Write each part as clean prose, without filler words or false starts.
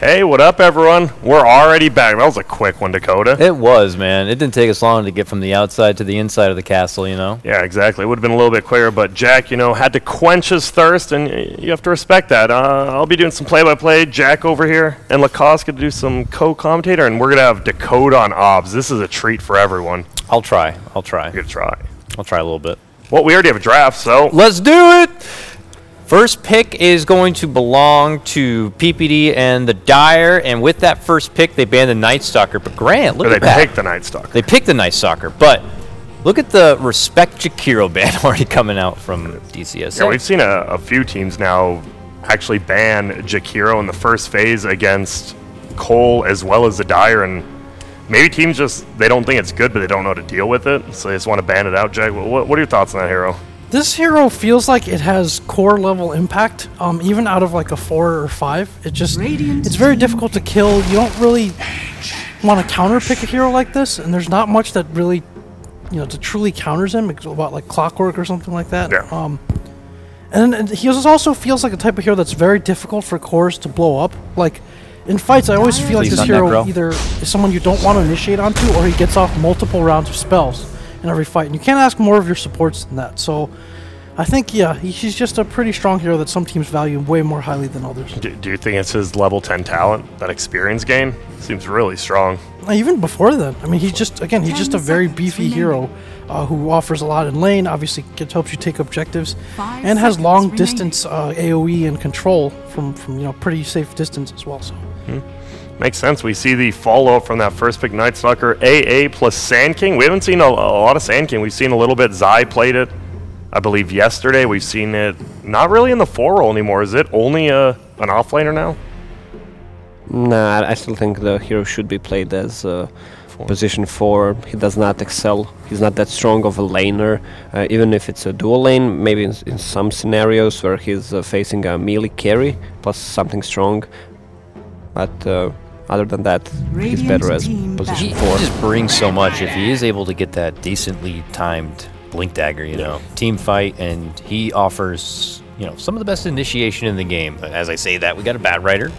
Hey, what up, everyone? We're already back. That was a quick one, Dakota. It was, man. It didn't take us long to get from the outside to the inside of the castle, you know? Yeah, exactly. It would have been a little bit quicker, but Jack, had to quench his thirst, and you have to respect that. I'll be doing some play-by-play. Jack over here, and Lacoste going to do some co-commentator, and we're going to have Dakota on OBS. This is a treat for everyone. I'll try. You're going to try. I'll try a little bit. Well, we already have a draft, so... Let's do it! First pick is going to belong to PPD and the Dire, and with that first pick, they banned the Night Stalker. But Grant, look at that. They picked the Night Stalker. They picked the Night Stalker, but look at the Respect Jakiro ban already coming out from DC.SA. Yeah, we've seen a few teams now actually ban Jakiro in the first phase against Cole as well as the Dire, and maybe teams they don't think it's good, but they don't know how to deal with it, so they just want to ban it out. Jack, what are your thoughts on that hero? This hero feels like it has core level impact, even out of like a 4 or 5. It's very difficult to kill. You don't really want to counter pick a hero like this, and there's not much that really, to truly counters him. It's about like Clockwork or something like that. Yeah. And he also feels like a type of hero that's very difficult for cores to blow up. Like in fights, I always feel like this hero either is someone you don't want to initiate onto, or he gets off multiple rounds of spells in every fight, and you can't ask more of your supports than that. So I think, yeah, he's just a pretty strong hero that some teams value way more highly than others. Do you think it's his level 10 talent, that experience gain? Seems really strong. Even before then, I mean, he's just a very beefy hero who offers a lot in lane, obviously helps you take objectives, and has long distance AoE and control from pretty safe distance as well. So. Makes sense. We see the follow-up from that first pick, Night Stalker, AA plus Sand King. We haven't seen a lot of Sand King. We've seen a little bit. Zai played it, I believe, yesterday. We've seen it not really in the 4 role anymore. Is it only an offlaner now? Nah, I still think the hero should be played as position 4. He does not excel. He's not that strong of a laner. Even if it's a dual lane, maybe in some scenarios where he's facing a melee carry plus something strong. But other than that, he's better as position 4. He just brings so much if he is able to get that decently timed Blink Dagger, team fight, and he offers, some of the best initiation in the game. As I say that, we got a Bad Rider,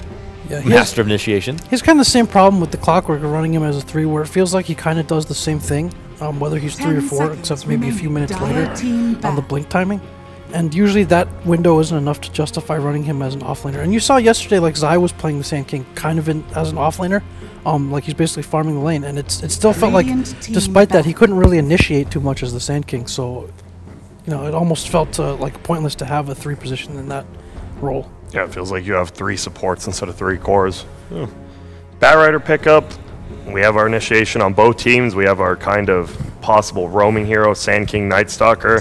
Master of Initiation. He's kind of the same problem with the Clockwork running him as a 3, where it feels like he kind of does the same thing, whether he's 3 or 4, except maybe a few minutes later on the blink timing. And usually that window isn't enough to justify running him as an offlaner. And you saw yesterday, like, Zai was playing the Sand King kind of as an offlaner. Like, he's basically farming the lane. And it still felt like, despite that, he couldn't really initiate too much as the Sand King. So, it almost felt like pointless to have a 3 position in that role. Yeah, it feels like you have 3 supports instead of 3 cores. Bat Rider pickup. We have our initiation on both teams. We have our kind of possible roaming hero, Sand King, Night Stalker.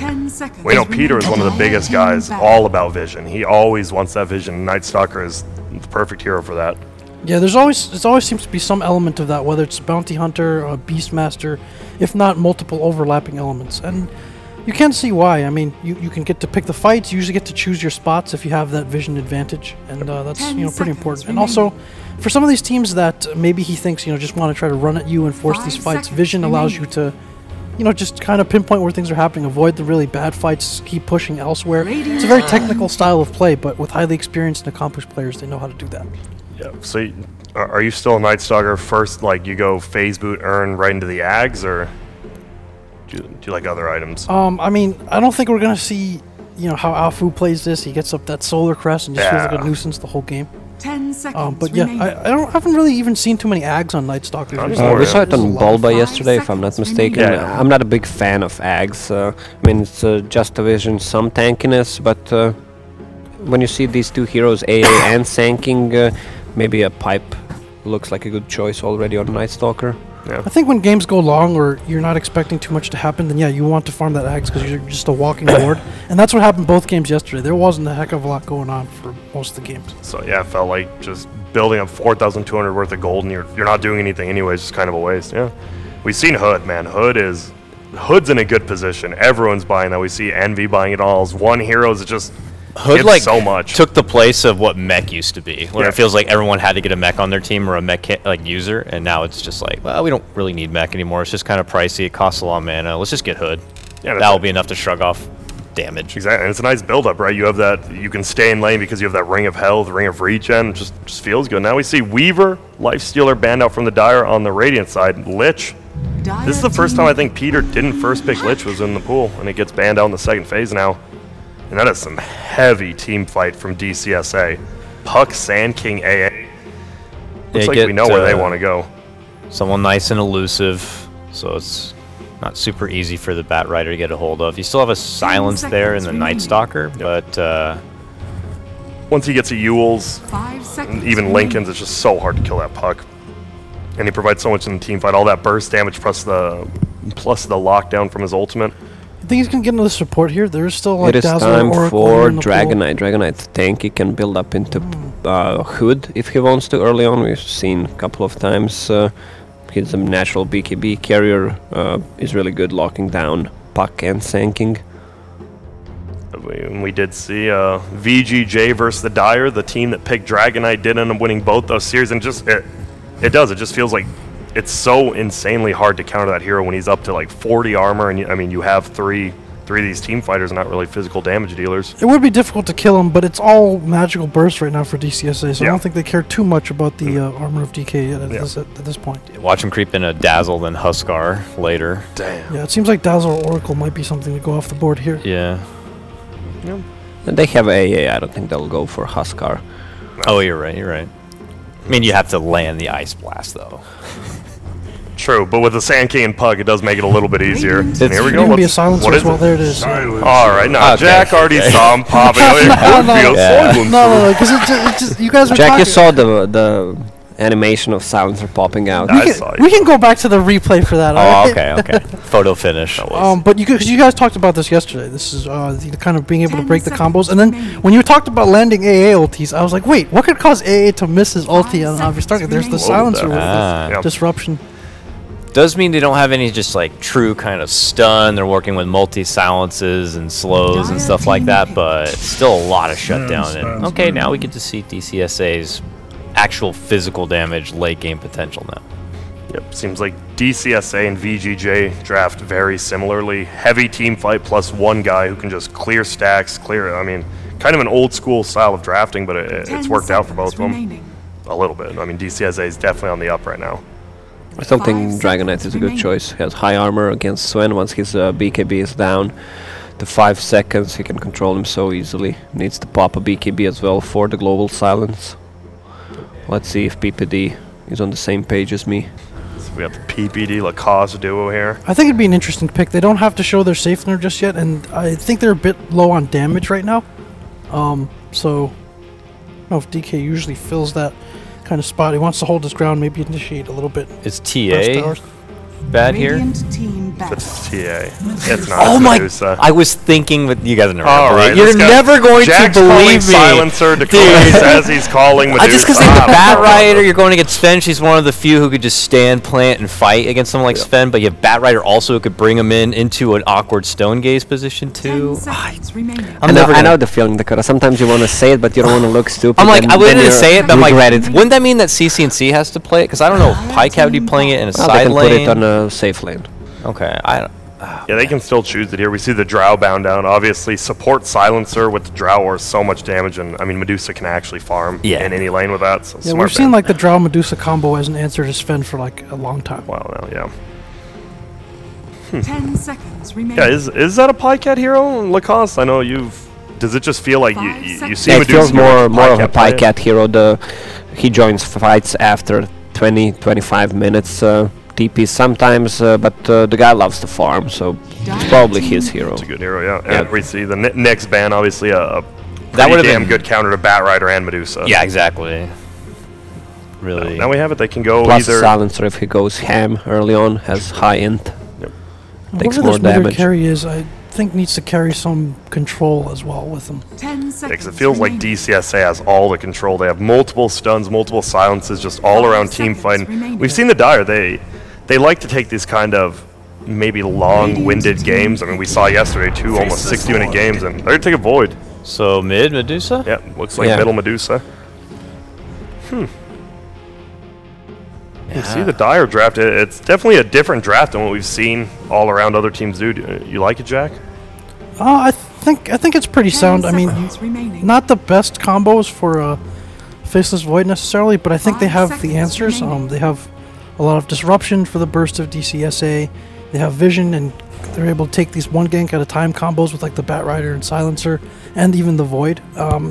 We know Peter is one of the biggest guys, all about vision. He always wants that vision. Night Stalker is the perfect hero for that. Yeah, it always seems to be some element of that, whether it's Bounty Hunter, Beastmaster, if not multiple overlapping elements. And you can see why. I mean, you can get to pick the fights, you usually get to choose your spots if you have that vision advantage, and that's pretty important. And also, for some of these teams that maybe he thinks just want to try to run at you and force these fights, vision allows you to just kind of pinpoint where things are happening, avoid the really bad fights, keep pushing elsewhere. It's a very technical style of play, but with highly experienced and accomplished players, they know how to do that. Yeah. So, are you still a Night Stalker first? Like, you go phase boot, earn right into the Ags, or do you like other items? I mean, I don't think we're gonna see how Alfu plays this. He gets up that Solar Crest and just feels like a nuisance the whole game. 10 seconds but yeah, I haven't really even seen too many Ags on Night Stalker. We saw it on Bulba yesterday, if I'm not mistaken. Yeah. I'm not a big fan of Ags. I mean, it's just a vision, some tankiness, but when you see these 2 heroes, AA and Sand King, maybe a pipe looks like a good choice already on Night Stalker. Yeah. I think when games go long or you're not expecting too much to happen, then yeah, you want to farm that Ags because you're just a walking board. And that's what happened both games yesterday. There wasn't a heck of a lot going on for most of the games. So yeah, it felt like just building up 4,200 worth of gold and you're not doing anything anyways, just kind of a waste. Yeah. We've seen Hood, man. Hood's in a good position. Everyone's buying that. We see Envy buying it all. One hero's just Hood so much. took the place of what mech used to be, where it feels like everyone had to get a mech on their team or a mech user, and now it's just like, well, we don't really need mech anymore. It's just kind of pricey. It costs a lot of mana. Let's just get Hood. Yeah, that'll be enough to shrug off. damage. Exactly, and it's a nice build-up, right? You have that, you can stay in lane because you have that Ring of Health, Ring of Regen, just feels good. Now we see Weaver, Lifestealer banned out from the Dire on the Radiant side. Lich, this is the first time I think Peter didn't first pick Lich was in the pool, and it gets banned out in the second phase now. And that is some heavy team fight from DC.SA. Puck, Sand King, AA. Looks like we know where they want to go. Someone nice and elusive, so it's not super easy for the Bat Rider to get a hold of. You still have a silence there in the Night Stalker, but once he gets a Yule's, and even Lincoln's, it's just so hard to kill that Puck. And he provides so much in the team fight. All that burst damage plus the lockdown from his ultimate. You think he's gonna get another support here? There's still like it is Dazzle, time Oracle for in the Dragonite. Dragonite's tanky, can build up into Hood if he wants to early on. We've seen a couple of times. He's a natural BKB carrier. Is really good locking down Puck and Sanking. We did see VGJ versus the Dire. The team that picked Dragonite did end up winning both those series, and just it just feels like it's so insanely hard to counter that hero when he's up to like 40 armor, and I mean you have three of these team fighters, not really physical damage dealers. It would be difficult to kill him, but it's all magical burst right now for DC.SA, so I don't think they care too much about the armor of DK yet at this point. watch him creep in a Dazzle, then Huskar later. Damn. Yeah, it seems like Dazzle or Oracle might be something to go off the board here. Yeah. And they have AA. I don't think they'll go for Huskar. Oh, you're right. You're right. I mean, you have to land the Ice Blast though. True, but with the Sand King and Puck, it does make it a little bit easier. And here we go. Be a silencer as well. There it is. All right, now Okay. Jack already saw him popping. No, because it just you guys were Jack, talking. you saw the animation of Silencer popping out. We can go back to the replay for that. Oh, alright? okay. Photo finish. But you guys talked about this yesterday. This is the kind of being able to break the combos, and then when you talked about landing AA ultis, I was like, wait, what could cause AA to miss his ulti on obvious target? There's the silencer with the disruption. Does mean they don't have any just like true kind of stun. They're working with multi-silences and slows and stuff like that, but still a lot of shutdown. And okay, now we get to see DC.SA's actual physical damage late game potential now. Yep, seems like DC.SA and VGJ draft very similarly. Heavy team fight plus one guy who can just clear stacks, I mean, kind of an old school style of drafting, but it's worked out for both of them. A little bit. I mean, DC.SA is definitely on the up right now. I still think Dragonite is a good choice. He has high armor against Sven. Once his BKB is down to 5 seconds, he can control him so easily. Needs to pop a BKB as well for the global silence. Let's see if PPD is on the same page as me. So we got the PPD Lacoste duo here. I think it'd be an interesting pick. They don't have to show their safe nerf just yet, and I think they're a bit low on damage right now. So I don't know if DK usually fills that kind of spot. He wants to hold his ground, maybe initiate a little bit. Is TA bad here? It's TA. It's not. Oh my! Medusa. I was thinking with you guys are never. Right, you're never going Jack's to believe me. Silencer to says he's calling Medusa. Just because like the Bat Rider, you're going against Sven. She's one of the few who could just stand, plant, and fight against someone like Sven. But you have Bat Rider also who could bring him into an awkward Stone Gaze position too. I know the feeling, Dakota. Sometimes you want to say it, but you don't want to look stupid. I'm like, I wouldn't say it, but I'm like, it. wouldn't that mean that CC&C has to play it? Because I don't know, Pike would be playing it in a side they can lane. put it on a safe lane. Okay, I don't. Yeah, they can still choose it here. We see the Drow bound down. Obviously, support Silencer with the Drow or so much damage, and I mean Medusa can actually farm in any lane with that. So yeah, we've seen like the Drow Medusa combo as an answer to Sven for like a long time. Wow, now, yeah. 10 seconds remaining. Yeah, is that a Pycat hero, Lacoste? I know you've. Does it just feel like you see it Medusa? feels more of a play Pycat hero. He joins fights after 20-25 minutes. TP sometimes, but the guy loves to farm, so it's probably his hero. It's a good hero, yeah. And we see the next ban, obviously a that would have damn been good counter to Bat Rider and Medusa. Yeah, exactly. Really. Now we have it. They can go Plus either. Silencer, if he goes ham early on, has high int. Takes more damage. Carry is, I think, needs to carry some control as well with him. 10 seconds. Because it feels like DC.SA has all the control. They have multiple stuns, multiple silences, just all around team fighting. We've seen the Dire. They like to take these kind of maybe long-winded games. I mean, we saw yesterday two almost 60-minute games, and they're going to take a Void. So mid Medusa? Yeah, looks like middle Medusa. You see the Dire draft. It's definitely a different draft than what we've seen all around other teams do. You like it, Jack? I think it's pretty sound. I mean, not the best combos for Faceless Void necessarily, but I think they have the answers. They have a lot of disruption for the burst of DC.SA. They have vision, and they're able to take these one gank at a time combos with like the Bat Rider and Silencer, and even the Void.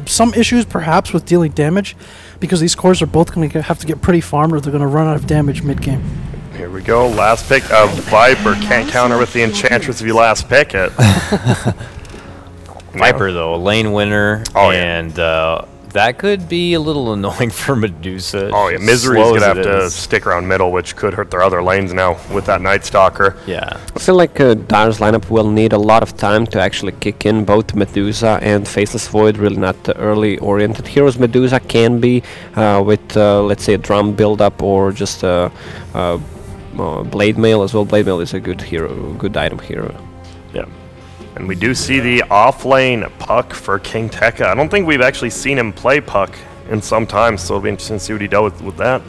Some issues perhaps with dealing damage, because these cores are both going to have to get pretty farmed, or they're going to run out of damage mid game. Here we go. Last pick of Viper. Can't counter with the Enchantress if you last pick it. Viper, though, a lane winner, Oh, and that could be a little annoying for Medusa. Oh, yeah. Misery's going to have to stick around middle, which could hurt their other lanes now with that Night Stalker. Yeah. I feel like Dire's lineup will need a lot of time to actually kick in. Both Medusa and Faceless Void, really not early oriented heroes. Medusa can be with, let's say, a drum build-up or just Blade Mail as well. Blade Mail is a good hero, good item hero. Yeah. And we do see the off-lane Puck for King Tekka. I don't think we've actually seen him play Puck in some time, so it'll be interesting to see what he does with that.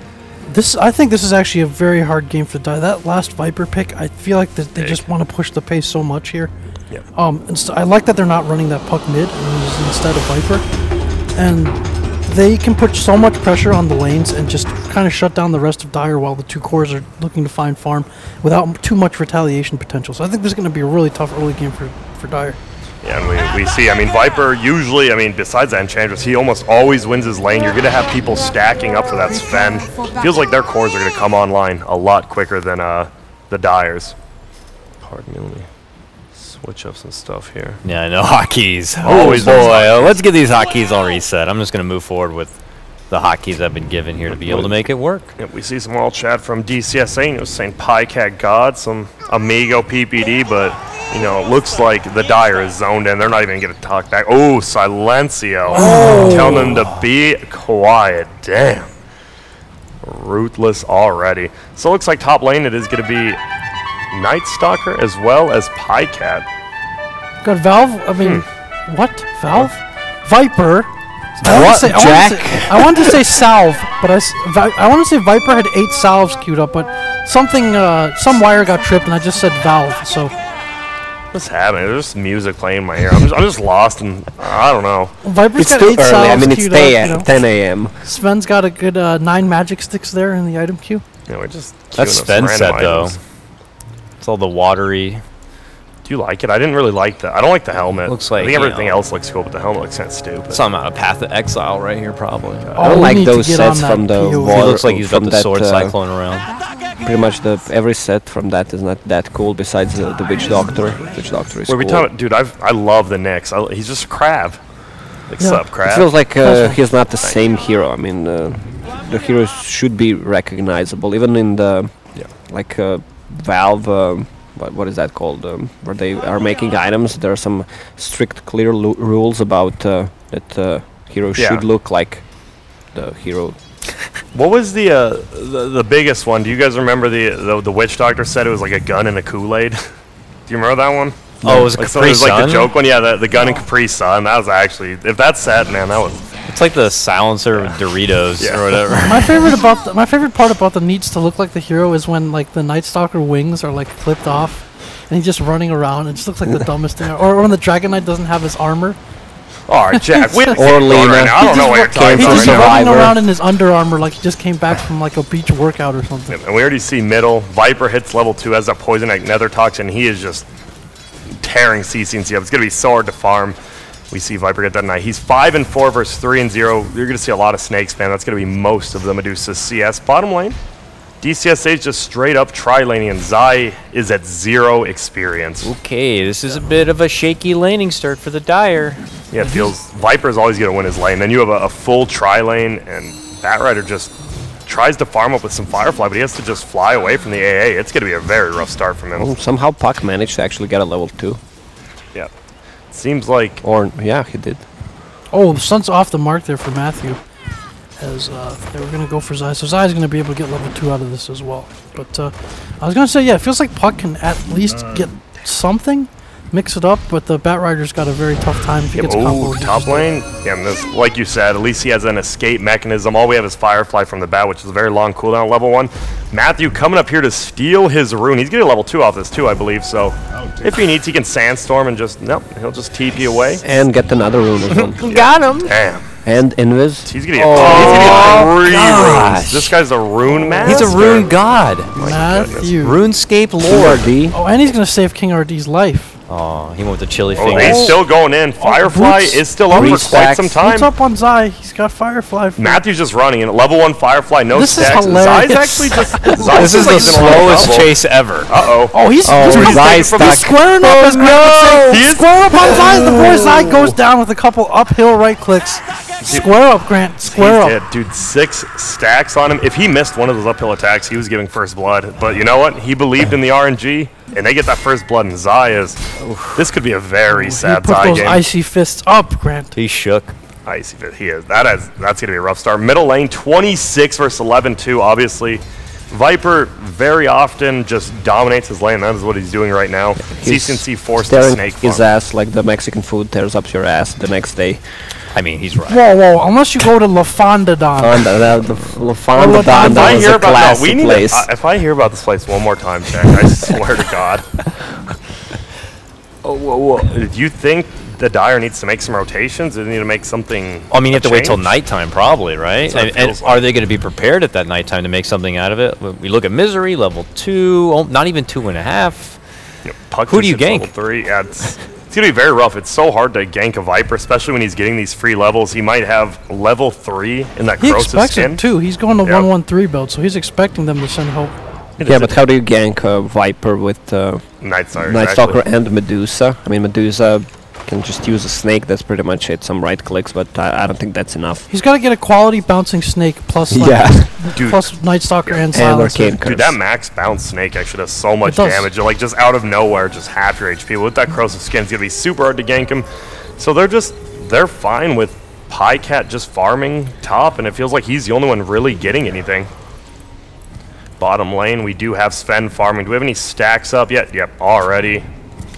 I think this is actually a very hard game for Dire. That last Viper pick, I feel like they just want to push the pace so much here. Yeah. I like that they're not running that Puck mid instead of Viper. And they can put so much pressure on the lanes and just kind of shut down the rest of Dire while the two cores are looking to find farm without too much retaliation potential. So I think this is going to be a really tough early game for Dire. Yeah, and we see, I mean, Viper usually, I mean, besides that Enchantress, he almost always wins his lane. You're going to have people stacking up for that Sven. Feels like their cores are going to come online a lot quicker than the Dire's. Pardon me, let me switch up some stuff here. Yeah, I know, hotkeys. Always boy, let's get these hotkeys all reset. I'm just going to move forward with the hotkeys I've been given here to be able to make it work. Yep, we see some wall chat from DC.SA, you know, saying Pycat God, some Amigo PPD, but, you know, it looks like the Dire is zoned in. They're not even going to talk back. Oh, Silencio. Telling them to be quiet. Damn. Ruthless already. So it looks like top lane it is going to be Night Stalker as well as Pycat. Got Valve? I mean, what? Valve? Viper? I wanted to say Salve, but I want to say Viper had 8 salves queued up, but something, some wire got tripped, and I just said Valve. So what's happening? There's just music playing in my ear. I'm just lost, and I don't know. Viper's got 8 early. salves I mean, it's queued day up, at 10 a.m. Sven's got a good 9 magic sticks there in the item queue. Yeah, we're just That's Sven's set, though. It's all the watery. Do you like it? I didn't really like that. I don't like the helmet. Looks like, I think you everything know, else looks cool, but the helmet looks kind of stupid. Some out of Path of Exile right here, probably. I don't like those sets from the POV. war. He looks like he's got from the sword that, cyclone around. Pretty much every set from that is not that cool. Besides the Witch Doctor. Witch Doctor is Where we cool. talking, dude? I love the Nyx. He's just a crab. Like, sup, It crab? feels like he's not the same hero. I mean, the heroes should be recognizable, even in the like Valve. What is that called? Where they are making items. There are some strict, clear rules about that hero should look like the hero. What was the biggest one? Do you guys remember the Witch Doctor said it was like a gun and a Kool-Aid? Do you remember that one? Oh, it was a like, Capri it was like Sun? the joke one. Yeah, the gun and Capri Sun. That was actually, if that's set, man, that was. It's like the silencer with Doritos or whatever. My favorite part about the needs to look like the hero is when like the Night Stalker wings are like flipped off, and he's just running around. It just looks like the dumbest thing. Or when the Dragon Knight doesn't have his armor. All right, Jack. Or Lena. Right now. I don't know what you're talking He's about just right now. running around in his Under Armour like he just came back from like a beach workout or something. And we already see middle. Viper hits level 2 as that Poison Egg Nether Toxin. He is just tearing CC and C up. It's going to be so hard to farm. We see Viper get that night. He's 5 and 4 versus 3 and 0. You're going to see a lot of snakes, man. That's going to be most of the Medusa CS. Bottom lane, DC.SA is just straight up tri-laning, and Zai is at 0 experience. Okay, this is a bit of a shaky laning start for the Dire. Yeah, it feels Viper's always going to win his lane. Then you have a full tri-lane, and Bat Rider just tries to farm up with some Firefly, but he has to just fly away from the AA. It's going to be a very rough start from him. Oh, somehow Puck managed to actually get a level 2. Yeah. Seems like... Or, yeah, he did. Oh, Sun's off the mark there for Matthew. As they were going to go for Zai. So Zai's going to be able to get level 2 out of this as well. But I was going to say, yeah, it feels like Puck can at least get something. Mix it up, but the Bat Rider's got a very tough time if he gets comboed. Top lane? Yeah, and this, like you said, at least he has an escape mechanism. All we have is Firefly from the bat, which is a very long cooldown at level 1. Matthew coming up here to steal his rune. He's getting level 2 off this too, I believe. So if he needs, he can Sandstorm and just, nope, he'll just TP away. And get another rune as well. Got him. Damn. And Invis. He's gonna get 3 runes. This guy's a rune master. He's a rune god. Matthew. RuneScape Lord. RD. Oh, and he's going to save King RD's life. Oh, he went with the chili Oh, fingers. he's still going in. Firefly Boots. is still up for quite Stacks. some time. What's up on Zai? He's got Firefly. Matthew's just running in. Level 1 Firefly, no This is stacks. hilarious. Zai's actually just... This is the slowest chase ever. Uh-oh. Oh, he's Zai's he's stuck. squaring up as Grant would say. He is- Square up on Zai. The boy Zai goes down with a couple uphill right clicks. Square up, Grant. Square up. Yeah, dude, 6 stacks on him. If he missed one of those uphill attacks, he was giving first blood. But you know what? He believed in the RNG, and they get that first blood, and Zai is... This could be a very He sad put Zai those game. icy fists up, Grant. He shook. Icy fit. He is. That's going to be a rough start. Middle lane, 26 versus 11-2, obviously. Viper very often just dominates his lane. That is what he's doing right now. CCNC forced the Staring snake his farm. ass like the Mexican food tears up your ass the next day. I mean, he's right. Whoa. Unless you go to La Fondadon. Fondadon If I was hear a about no, classy we need place. if I hear about this place one more time, Jack, I swear to God. Do you think the Dire needs to make some rotations? Do they need to make something? I mean, you have to wait till change? nighttime, probably, right? That's what it And feels are like. they going to be prepared at that nighttime to make something out of it? We look at Misery, level 2, not even 2.5. You know, Puck Who do you is level gank? 3. Yeah, it's going to be very rough. It's so hard to gank a Viper, especially when he's getting these free levels. He might have level 3 in that He corrosive expects skin. it too. He's going to Yep. 113 build, so he's expecting them to send help. Yeah, but how do you gank a Viper with Night Stalker. Night Stalker and Medusa? I mean, Medusa can just use a snake. That's pretty much it. Some right clicks, but I don't think that's enough. He's got to get a quality bouncing snake plus Dude. plus Night Stalker and And Silencer. Arcane Curse. Dude, that max bounce snake actually does so much does. damage. Like, just out of nowhere, just half your HP. With that corrosive skin, it's going to be super hard to gank him. So they're fine with Pycat just farming top, and it feels like he's the only one really getting anything. Bottom lane, we do have Sven farming. Do we have any stacks up yet? Yep, already.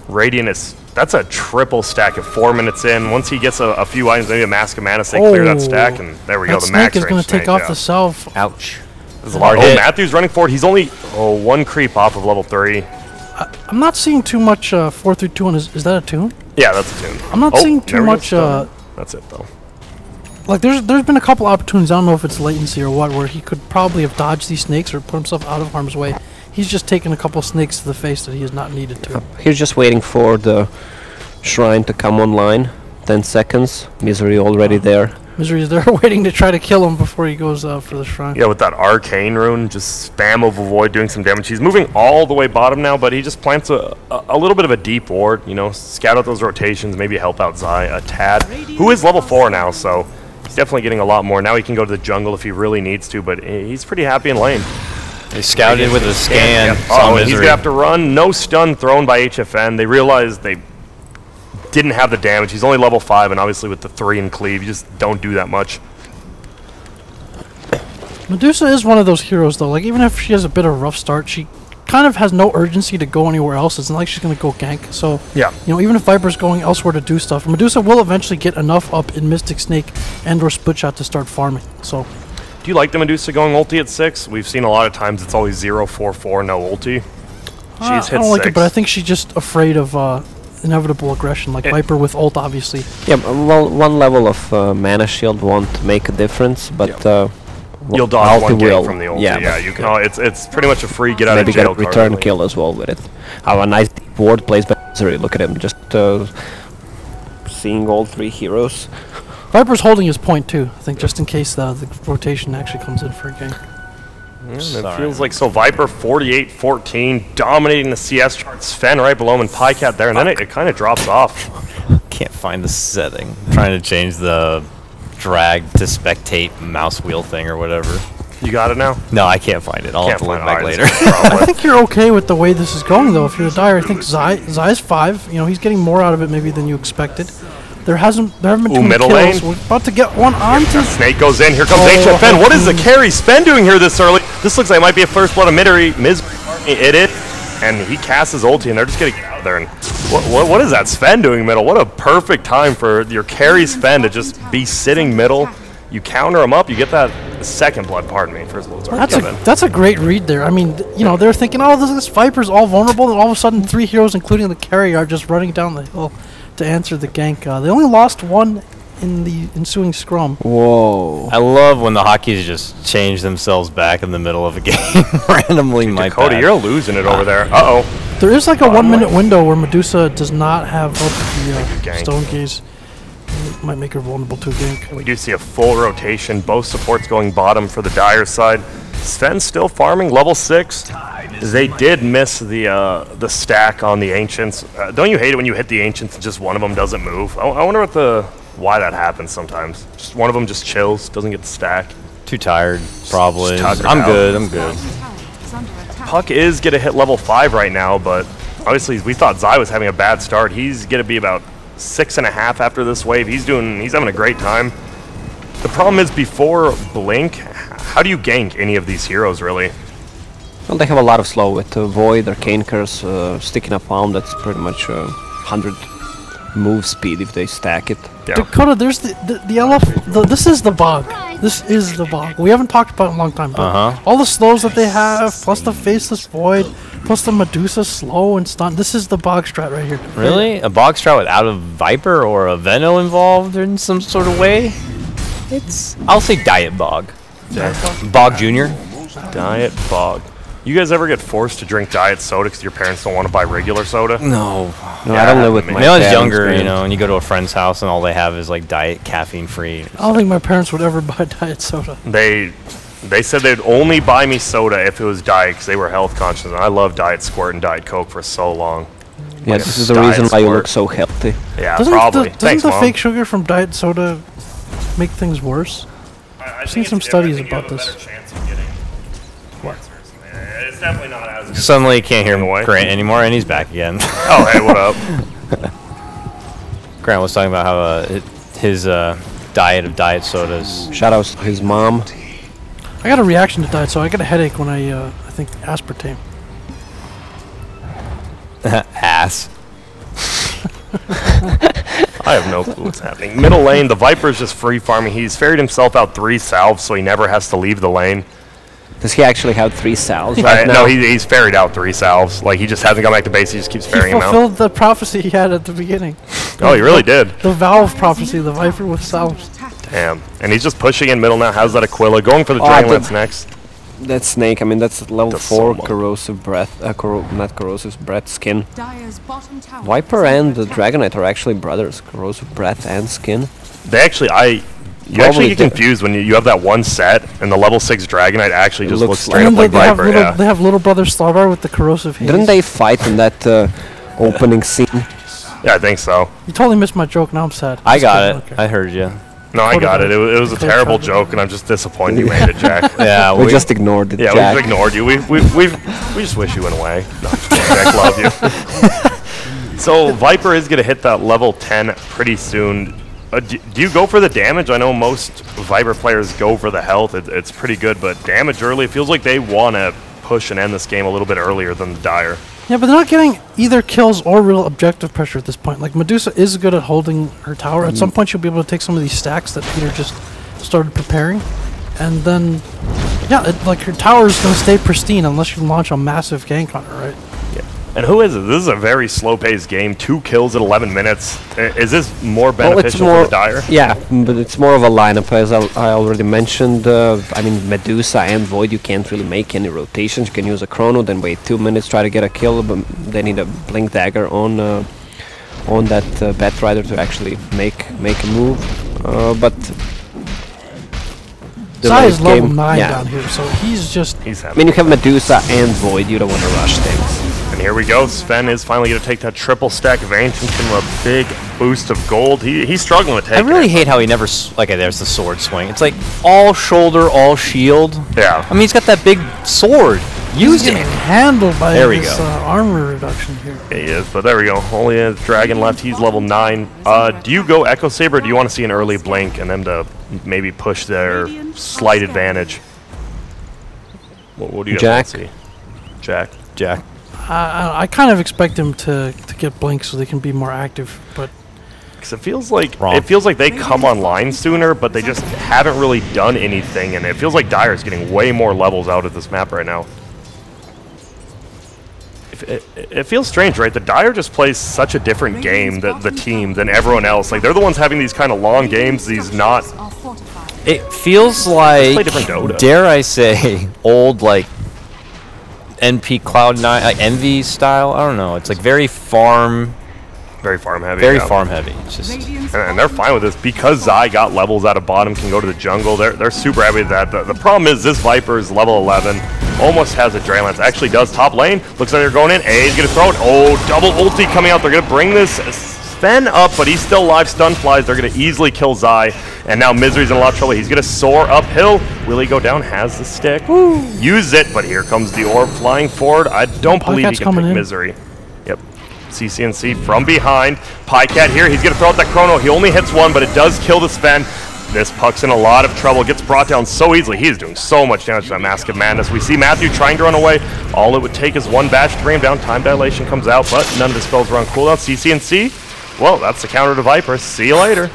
Radiant is... That's a triple stack at 4 minutes in. Once he gets a few items, maybe a Mask of Manus, they clear that stack, and there we go. That The snake max is going range to take snake, off yeah. the self. Ouch. There's a lot. Hard Oh, hit. Matthew's running forward. He's only 1 creep off of level 3. I'm not seeing too much 432 on his... Is that a tune? Yeah, that's a tune. I'm not seeing too there we go, much... stun. That's it, though. Like, there's been a couple opportunities, I don't know if it's latency or what, where he could probably have dodged these snakes or put himself out of harm's way. He's just taken a couple snakes to the face that he has not needed to. He's just waiting for the shrine to come online. 10 seconds. Misery already there. Misery is there waiting to try to kill him before he goes for the shrine. Yeah, with that arcane rune, just spam of Avoid doing some damage. He's moving all the way bottom now, but he just plants a little bit of a deep ward, you know, scout out those rotations, maybe help out Zai a tad, who is level 4 now, so he's definitely getting a lot more. Now he can go to the jungle if he really needs to, but he's pretty happy in lane. They scouted with a scan. Yep. Saw Oh, and he's Misery. going to have to run. No stun thrown by HFN. They realized they didn't have the damage. He's only level 5, and obviously with the 3 in cleave, you just don't do that much. Medusa is one of those heroes, though. Like, even if she has a bit of a rough start, she kind of has no urgency to go anywhere else. It's not like she's going to go gank. So, Yeah. you know, even if Viper's going elsewhere to do stuff, Medusa will eventually get enough up in Mystic Snake and or Split Shot to start farming. So, Do you like the Medusa going ulti at 6? We've seen a lot of times it's always 0-4-4, no ulti. I She's hit don't like 6. it, but I think she's just afraid of inevitable aggression, like Viper with ult, obviously. Yeah, well, one level of mana shield won't make a difference, but You'll dodge one ulti gank will. from the ulti. Yeah, Yeah, but you can. It's pretty much a free get out maybe of jail get a card, return really. kill as well with it. How a nice deep ward plays by Misery. Look at him, just seeing all 3 heroes. Viper's holding his point, too, I think, just in case the rotation actually comes in for a gank. Yeah, and it Sorry. feels like so Viper 48-14, dominating the CS chart. Sven right below him and Pycat there, and then it kind of drops off. Can't find the setting. I'm trying to change the drag to spectate mouse wheel thing or whatever. You got it now? No, I can't find it. I'll have Can't to look find back it. later. Alright, that's no I problem. think you're okay with the way this is going, though. If you're a Dire, I think Zai's 5. You know, he's getting more out of it maybe than you expected. There haven't been too many middle kills. lane. We're about to get one onto... Snake goes in. Here comes Oh, HFN. What is the carry Sven doing here this early? This looks like it might be a first blood of Misery. It is. And he casts his ulti, and they're just getting out there. And what is that Sven doing middle? What a perfect time for your carry Sven to just be sitting middle You counter him up, you get that second blood, pardon me, first blood. That's a great read there. I mean, you know, they're thinking, oh, this Viper's all vulnerable, and all of a sudden 3 heroes, including the carry, are just running down the hill to answer the gank. They only lost 1 in the ensuing scrum. Whoa. I love when the hockeys just change themselves back in the middle of a game randomly. Dakota, you're losing it over there. Uh-oh. There is like a 1 minute window where Medusa does not have up the Stone Gaze. It might make her vulnerable to a gank. We do see a full rotation. Both supports going bottom for the Dire side. Sven's still farming level 6. They did miss the stack on the Ancients. Don't you hate it when you hit the Ancients and just one of them doesn't move? I wonder why that happens sometimes. Just one of them just chills, doesn't get the stack. Too tired, probably. I'm good. Puck is going to hit level 5 right now, but obviously we thought Zai was having a bad start. He's going to be about 6.5 after this wave. He's having a great time. The problem is before Blink, how do you gank any of these heroes really? Well, they have a lot of slow with Void, Arcane Curse, Sticking a Palm. That's pretty much 100 move speed if they stack it. Yeah. Dakota, there's the LF. This is the bug. This is the bug. We haven't talked about it in a long time. But all the slows that they have, plus the Faceless Void, plus the Medusa slow and stun. This is the bog strat right here. Really? A bog strat without a Viper or a Veno involved in some sort of way? I'll say Diet Bog. Bog Jr. Diet Bog. You guys ever get forced to drink diet soda because your parents don't want to buy regular soda? No. I don't live with my When I was younger, you know, and you go to a friend's house and all they have is like diet caffeine free. I don't think my parents would ever buy diet soda. They said they'd only buy me soda if it was diet because they were health conscious, and I love Diet Squirt and Diet Coke for so long. Yeah, Like this is the reason why you look so healthy. Yeah, doesn't probably. Doesn't the fake sugar from diet soda make things worse? I've seen some studies about this. It's definitely not as good. Suddenly can't hear Grant anymore, and he's back again. Oh, hey, what up? Grant was talking about how his diet of diet sodas. Shout out to his mom. I got a reaction to diet soda. I got a headache when I think aspartame. Ass. I have no clue what's happening. Middle lane, the Viper's just free farming. He's ferried himself out 3 salves, so he never has to leave the lane. Does he actually have 3 salves right now? No, he's ferried out 3 salves. Like, he just hasn't gone back to base. He just keeps ferrying him out. He fulfilled the prophecy he had at the beginning. Oh, he really did. The Valve prophecy, the Viper with salves. Damn. And he's just pushing in middle now. How's that Aquila? Going for the Dragonlance next. That Snake, I mean, that's level Does 4 so corrosive breath, not corrosive breath, skin. Viper and the Dragonite are actually brothers, corrosive breath and skin. They actually, you actually get confused when you have that one set, and the level 6 Dragonite actually just looks straight up like Viper. They have little brother Starbar with the corrosive haze. Didn't they fight in that opening scene? Yeah, I think so. You totally missed my joke, now I'm sad. I got it. Okay. I heard you. No, I got it. It was a terrible joke, and I'm just disappointed you made it, Jack. Yeah, we just ignored it, yeah, Jack. we've ignored you. We just wish you went away. No, Jack, love you. So Viper is going to hit that level 10 pretty soon. Do you go for the damage? I know most Viper players go for the health. It's pretty good, but damage early, it feels like they want to push and end this game a little bit earlier than the Dire. Yeah, but they're not getting either kills or real objective pressure at this point. Like, Medusa is good at holding her tower. At some point, she'll be able to take some of these stacks that Peter just started preparing. And then, yeah, like, her tower is going to stay pristine unless you launch a massive gank on her, right? Yeah. And who is it? This is a very slow-paced game. 2 kills at 11 minutes. Is this more beneficial for the Dire? Yeah, but it's more of a lineup, as I already mentioned. I mean, Medusa and Void, you can't really make any rotations. You can use a Chrono, then wait 2 minutes, try to get a kill, but they need a Blink Dagger on that Batrider to actually make a move. But Zai is level 9 down here, so he's just... I mean, you have Medusa and Void, you don't want to rush things. And here we go. Sven is finally going to take that triple stack of Ancients, give him a big boost of gold. He's struggling with taking I really hate how he never... Okay, there's the sword swing. It's like all shoulder, all shield. Yeah. I mean, he's got that big sword. Use it. Handled by this armor reduction here. He is, but there we go. Only a dragon left. He's level 9. Do you go Echo Saber, or do you want to see an early blink and them to maybe push their slight advantage? What do you guys want to see? Jack. I kind of expect him to get blink so they can be more active, but Because it feels like they come online sooner, but they just haven't really done anything, and it feels like Dire's getting way more levels out of this map right now. It feels strange, right? The Dire just plays such a different game, the team, than everyone else. Like, they're the ones having these kind of long games, these not... It feels like, dare I say, old, like, NP Cloud9, like Envy style. I don't know. It's like very farm heavy. Very farm heavy. It's just, and they're fine with this because Zai got levels out of bottom, can go to the jungle. They're super happy with that. The problem is this Viper is level 11, almost has a Drain Lance. Actually does top lane. Looks like they're going in. A's gonna throw it. Oh, double ulti coming out. They're gonna bring this Sven up, but he's still live. Stun flies. They're gonna easily kill Zai, and now Misery's in a lot of trouble. He's gonna soar uphill. Will he go down? Has the stick. Woo. Use it, but here comes the orb flying forward. I don't believe he can pick Misery. Yep. CCNC from behind. Pycat here, he's going to throw out that Chrono. He only hits one, but it does kill the Sven. This Puck's in a lot of trouble, gets brought down so easily. He's doing so much damage to that Mask of Madness. We see Matthew trying to run away. All it would take is one bash to bring him down. Time Dilation comes out, but none of his spells are on cooldown. CCNC, well, that's the counter to Viper. See you later.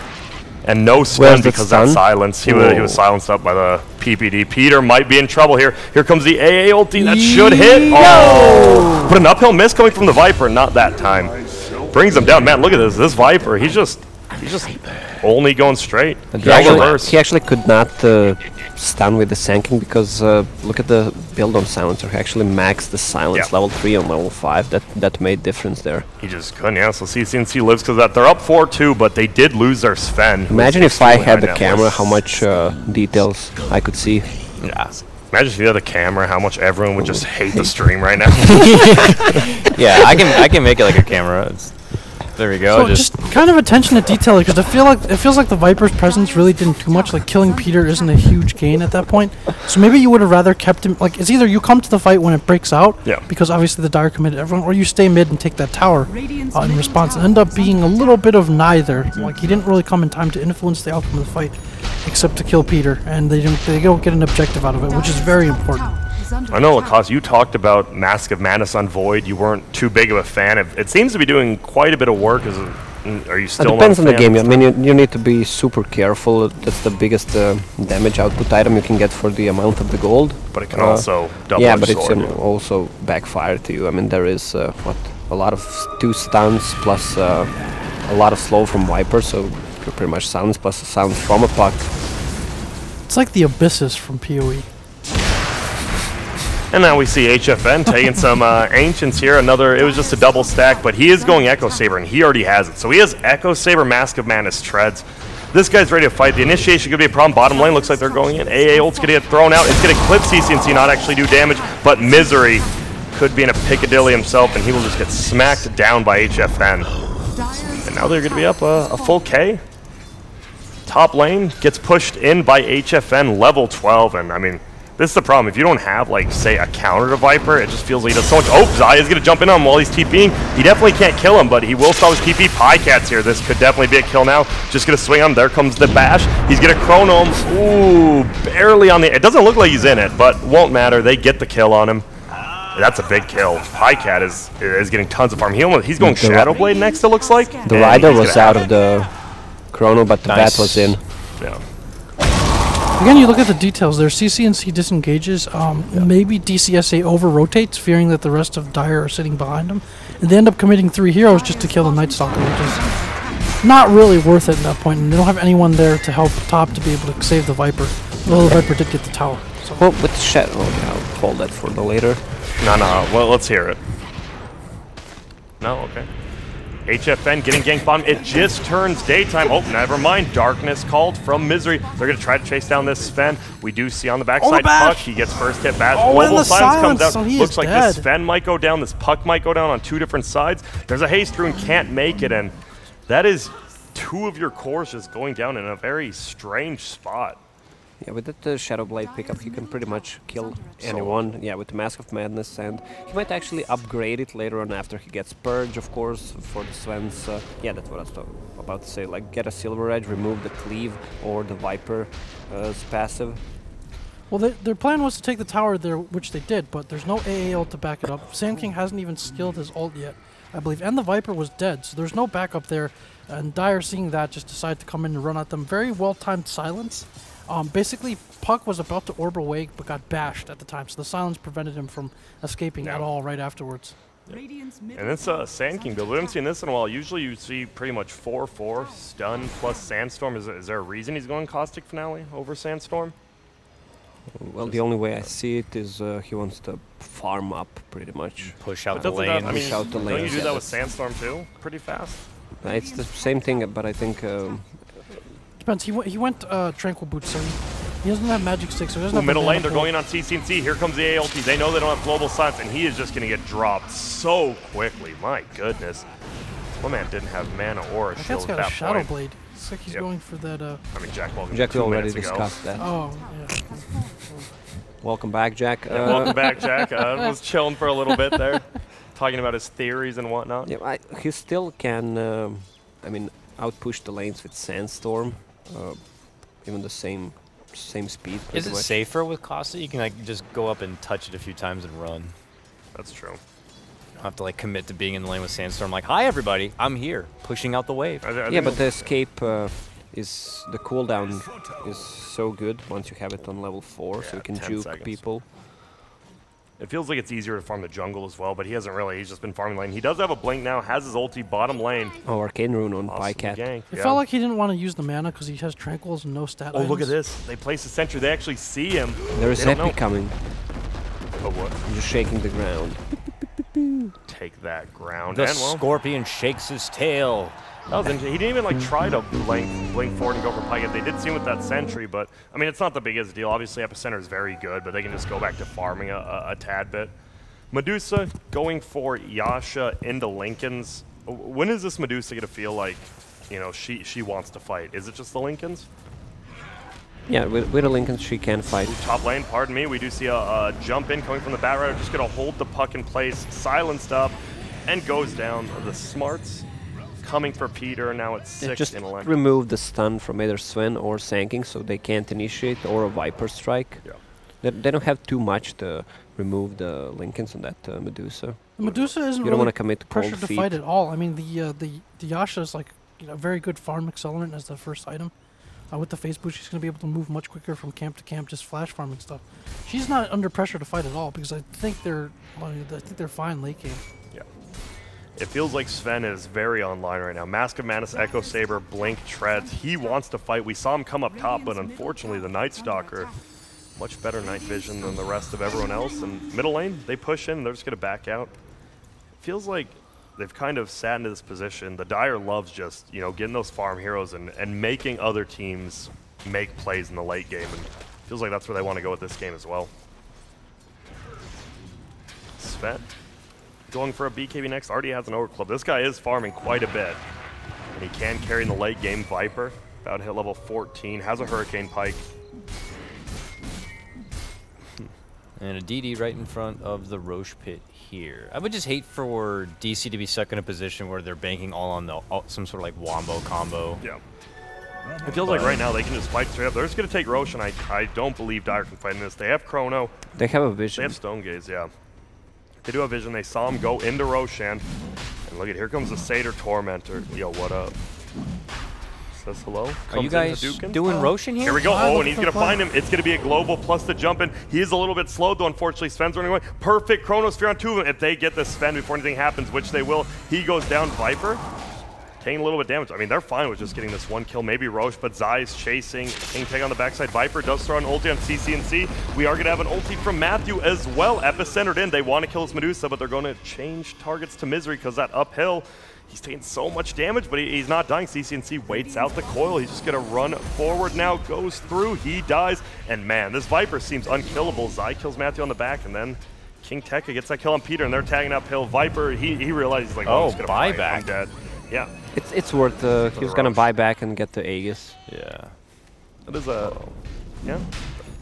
And no stun because of that silence. He was silenced up by the PPD. Peter might be in trouble here. Here comes the AA ulti. That should hit. Oh! But an uphill miss coming from the Viper. Not that time. Brings him down. Man, look at this. This Viper, he's just only going straight. He actually could not stun with the Sand King because look at the build on Silencer. He actually maxed the silence level 3 on level 5. That made difference there. He just couldn't, yeah. So CCNC lives because that they're up 4-2, but they did lose their Sven. Imagine if I had the camera, how much details I could see. Yeah. Imagine if you had the camera, how much everyone would just hate the stream right now. Yeah, I can make it like a camera. There we go. So just kind of attention to detail, because it feels like the Viper's presence really didn't do much. Like, killing Peter isn't a huge gain at that point. So maybe you would have rather kept him. Like, it's either you come to the fight when it breaks out, because obviously the Dire committed everyone, or you stay mid and take that tower in response. And end up being a little bit of neither. Like, he didn't really come in time to influence the outcome of the fight, except to kill Peter, and they don't get an objective out of it, which is very important. I know, Lacoste, you talked about Mask of Madness on Void. You weren't too big of a fan. It seems to be doing quite a bit of work. Are you still It depends on the game. I mean, you need to be super careful. That's the biggest damage output item you can get for the amount of the gold. But it can also double yeah, but it's also backfire to you. I mean, there is a lot of 2 stuns plus a lot of slow from Viper, so you're pretty much silence plus a silence from a puck. It's like the Abysses from PoE. And now we see HFN taking some Ancients here. It was just a double stack, but he is going Echo Saber, and he already has it. So he has Echo Saber, Mask of Madness, Treads. This guy's ready to fight. The initiation could be a problem. Bottom lane looks like they're going in. AA ult's going to get thrown out. It's going to clip CCNC, not actually do damage, but Misery could be in a Piccadilly himself, and he will just get smacked down by HFN. And now they're going to be up a full K. Top lane gets pushed in by HFN, level 12, and I mean, this is the problem. If you don't have, like, say, a counter to Viper, it just feels like he does so much. Oh, Zai is going to jump in on him while he's TPing. He definitely can't kill him, but he will stop his TP. Pycat's here. This could definitely be a kill now. Just going to swing on him. There comes the bash. He's going to chrono him. Ooh, barely on the... It doesn't look like he's in it, but won't matter. They get the kill on him. That's a big kill. Pycat is getting tons of farm. He's going Shadow Blade next, it looks like. The Rider was out of the chrono, but the bat was in. Yeah. Again, you look at the details there. CCNC disengages. Maybe DC.SA over-rotates, fearing that the rest of Dire are sitting behind him. And they end up committing 3 heroes just to kill the Night Stalker, which is not really worth it at that point. And they don't have anyone there to help top to be able to save the Viper. Well, the Viper did get the tower. So. Well, with Shadow, I'll hold that for the later. No. Well, let's hear it. No? Okay. HFN getting ganked bottom. It just turns daytime. Oh, never mind. Darkness called from Misery. They're going to try to chase down this Sven. We do see on the backside Puck. He gets first hit back. Global Silence comes out. So looks like this Sven might go down. This Puck might go down on 2 different sides. There's a Haste Rune. Can't make it. And that is 2 of your cores just going down in a very strange spot. Yeah, with that Shadow Blade pickup, he can pretty much kill anyone. Yeah, with the Mask of Madness, and he might actually upgrade it later on after he gets Purge, of course, for the Svens. Yeah, that's what I was about to say. Like, get a Silver Edge, remove the Cleave or the Viper passive. Well, their plan was to take the tower there, which they did, but there's no AA ult to back it up. Sand King hasn't even skilled his ult yet, I believe, and the Viper was dead, so there's no backup there. And Dire, seeing that, just decided to come in and run at them. Very well-timed silence. Basically, Puck was about to orb away, but got bashed at the time, so the silence prevented him from escaping at all right afterwards. And this Sand King build, we haven't seen this in a while. Usually you see pretty much 4/4 stun plus Sandstorm. Is there a reason he's going Caustic Finale over Sandstorm? Well, the only way I see it is he wants to farm up pretty much. Push out But the doesn't lane. that, I mean, Push out the don't you lanes, do yeah, that with that's- Sandstorm too? Pretty fast? It's the same thing, but I think Depends. He went Tranquil Boots, so he doesn't have Magic Stick, so he doesn't Ooh, have middle the lane, mana they're pool. going in on CC&C. Here comes the ALT. They know they don't have Global Silence, and he is just going to get dropped so quickly. My goodness. My man didn't have mana or a That shield guy's at got a that Shadow point. Blade. It's like he's Yep. going for that. I mean, Jack welcome Jack 2 already minutes ago. discussed that. Oh, yeah. Welcome back, Jack. Welcome back, Jack. I was chilling for a little bit there, talking about his theories and whatnot. Yeah, he still can, I mean, outpush the lanes with Sandstorm, even the same speed. Is pretty it much. safer with Caustic? You can like just go up and touch it a few times and run. That's true. You don't have to like commit to being in the lane with Sandstorm. Like, hi everybody, I'm here, pushing out the wave. I Yeah, think but the escape is the cooldown is so good once you have it on level 4, so Yeah, you can 10 juke seconds. people. it feels like it's easier to farm the jungle as well, but he hasn't really. He's just been farming lane. He does have a blink now, has his ulti bottom lane. Oh, Arcane Rune on Awesome Bycat. gank, It yeah. felt like he didn't want to use the mana because he has Tranquils and no stat Oh, look at items. this. They place a sentry. They actually see him. There is They don't Epi know. coming. Oh, what? I'm just shaking the ground. Take that ground. The And, well, Scorpion shakes his tail. that was interesting. He didn't even like try to blink forward and go for Pike. They did see him with that sentry, but I mean, it's not the biggest deal. Obviously, Epicenter is very good, but they can just go back to farming a tad bit. Medusa going for Yasha into Lincoln's. When is this Medusa gonna feel like, you know, she wants to fight? Is it just the Lincolns? Yeah, with the Lincoln she can fight. Top lane, pardon me. We do see a jump in coming from the Bat Rider. Just gonna hold the puck in place, silenced up, and goes down. The smarts coming for Peter. Now it's Yeah, 6 just in a lane. remove the stun from either Sven or Sanking so they can't initiate, or a Viper Strike. Yeah. They don't have too much to remove the Lincolns on that Medusa. The Medusa isn't You don't really want to commit to cold pressured to feet. fight at all. I mean, the Yasha is like a very good farm accelerant as the first item. With the face boost, she's going to be able to move much quicker from camp to camp, just flash farming stuff. She's not under pressure to fight at all because I think they're fine late game. Yeah. It feels like Sven is very online right now. Mask of Manus, Echo Saber, Blink, Treads. He wants to fight. We saw him come up top, but unfortunately the Night Stalker, much better night vision than the rest of everyone else. And middle lane, they push in, they're just going to back out. It feels like they've kind of sat into this position. The Dire loves just, you know, getting those farm heroes and making other teams make plays in the late game. And it feels like that's where they want to go with this game as well. Sven going for a BKB next. Already has an overclub. This guy is farming quite a bit. And he can carry in the late game. Viper, about to hit level 14, has a Hurricane Pike. And a DD right in front of the Roche pit here. I would just hate for DC to be stuck in a position where they're banking all on some sort of like wombo combo. Yeah. It feels like right now they can just fight straight up. They're just going to take Roche, and I don't believe Dire can fight in this. They have Chrono. They have a They vision. have Stone Gaze, yeah. They do have vision. They saw him go into Roshan. And look at, here comes the Satyr Tormentor. Yo, what up? Says hello. Are you Comes in guys Hadouken. doing Roshan here? Here we go. Ah, Oh, look and he's at going to the find him. It's going to be a global plus the jump in. He is a little bit slowed, though, unfortunately. Sven's running away. Perfect Chronosphere on 2 of them. If they get this Sven before anything happens, which they will, he goes down. Viper taking a little bit of damage. I mean, they're fine with just getting this one kill. Maybe Roche, but Zai's chasing. King Tag on the backside. Viper does throw an ulti on CC&C. We are going to have an ulti from Matthew as well. Epicentered in. They want to kill his Medusa, but they're going to change targets to Misery because that uphill, he's taking so much damage, but he's not dying. CC&C waits out the coil. He's just going to run forward now, goes through, he dies. And man, this Viper seems unkillable. Zai kills Matthew on the back, and then King Tekka gets that kill on Peter, and they're tagging uphill. Viper, he realizes, he's like, Oh, I'm just going to fight. buyback. I'm dead. Yeah, It's worth. He was gonna Roche. buy back and get the Aegis. Yeah. that is a, yeah,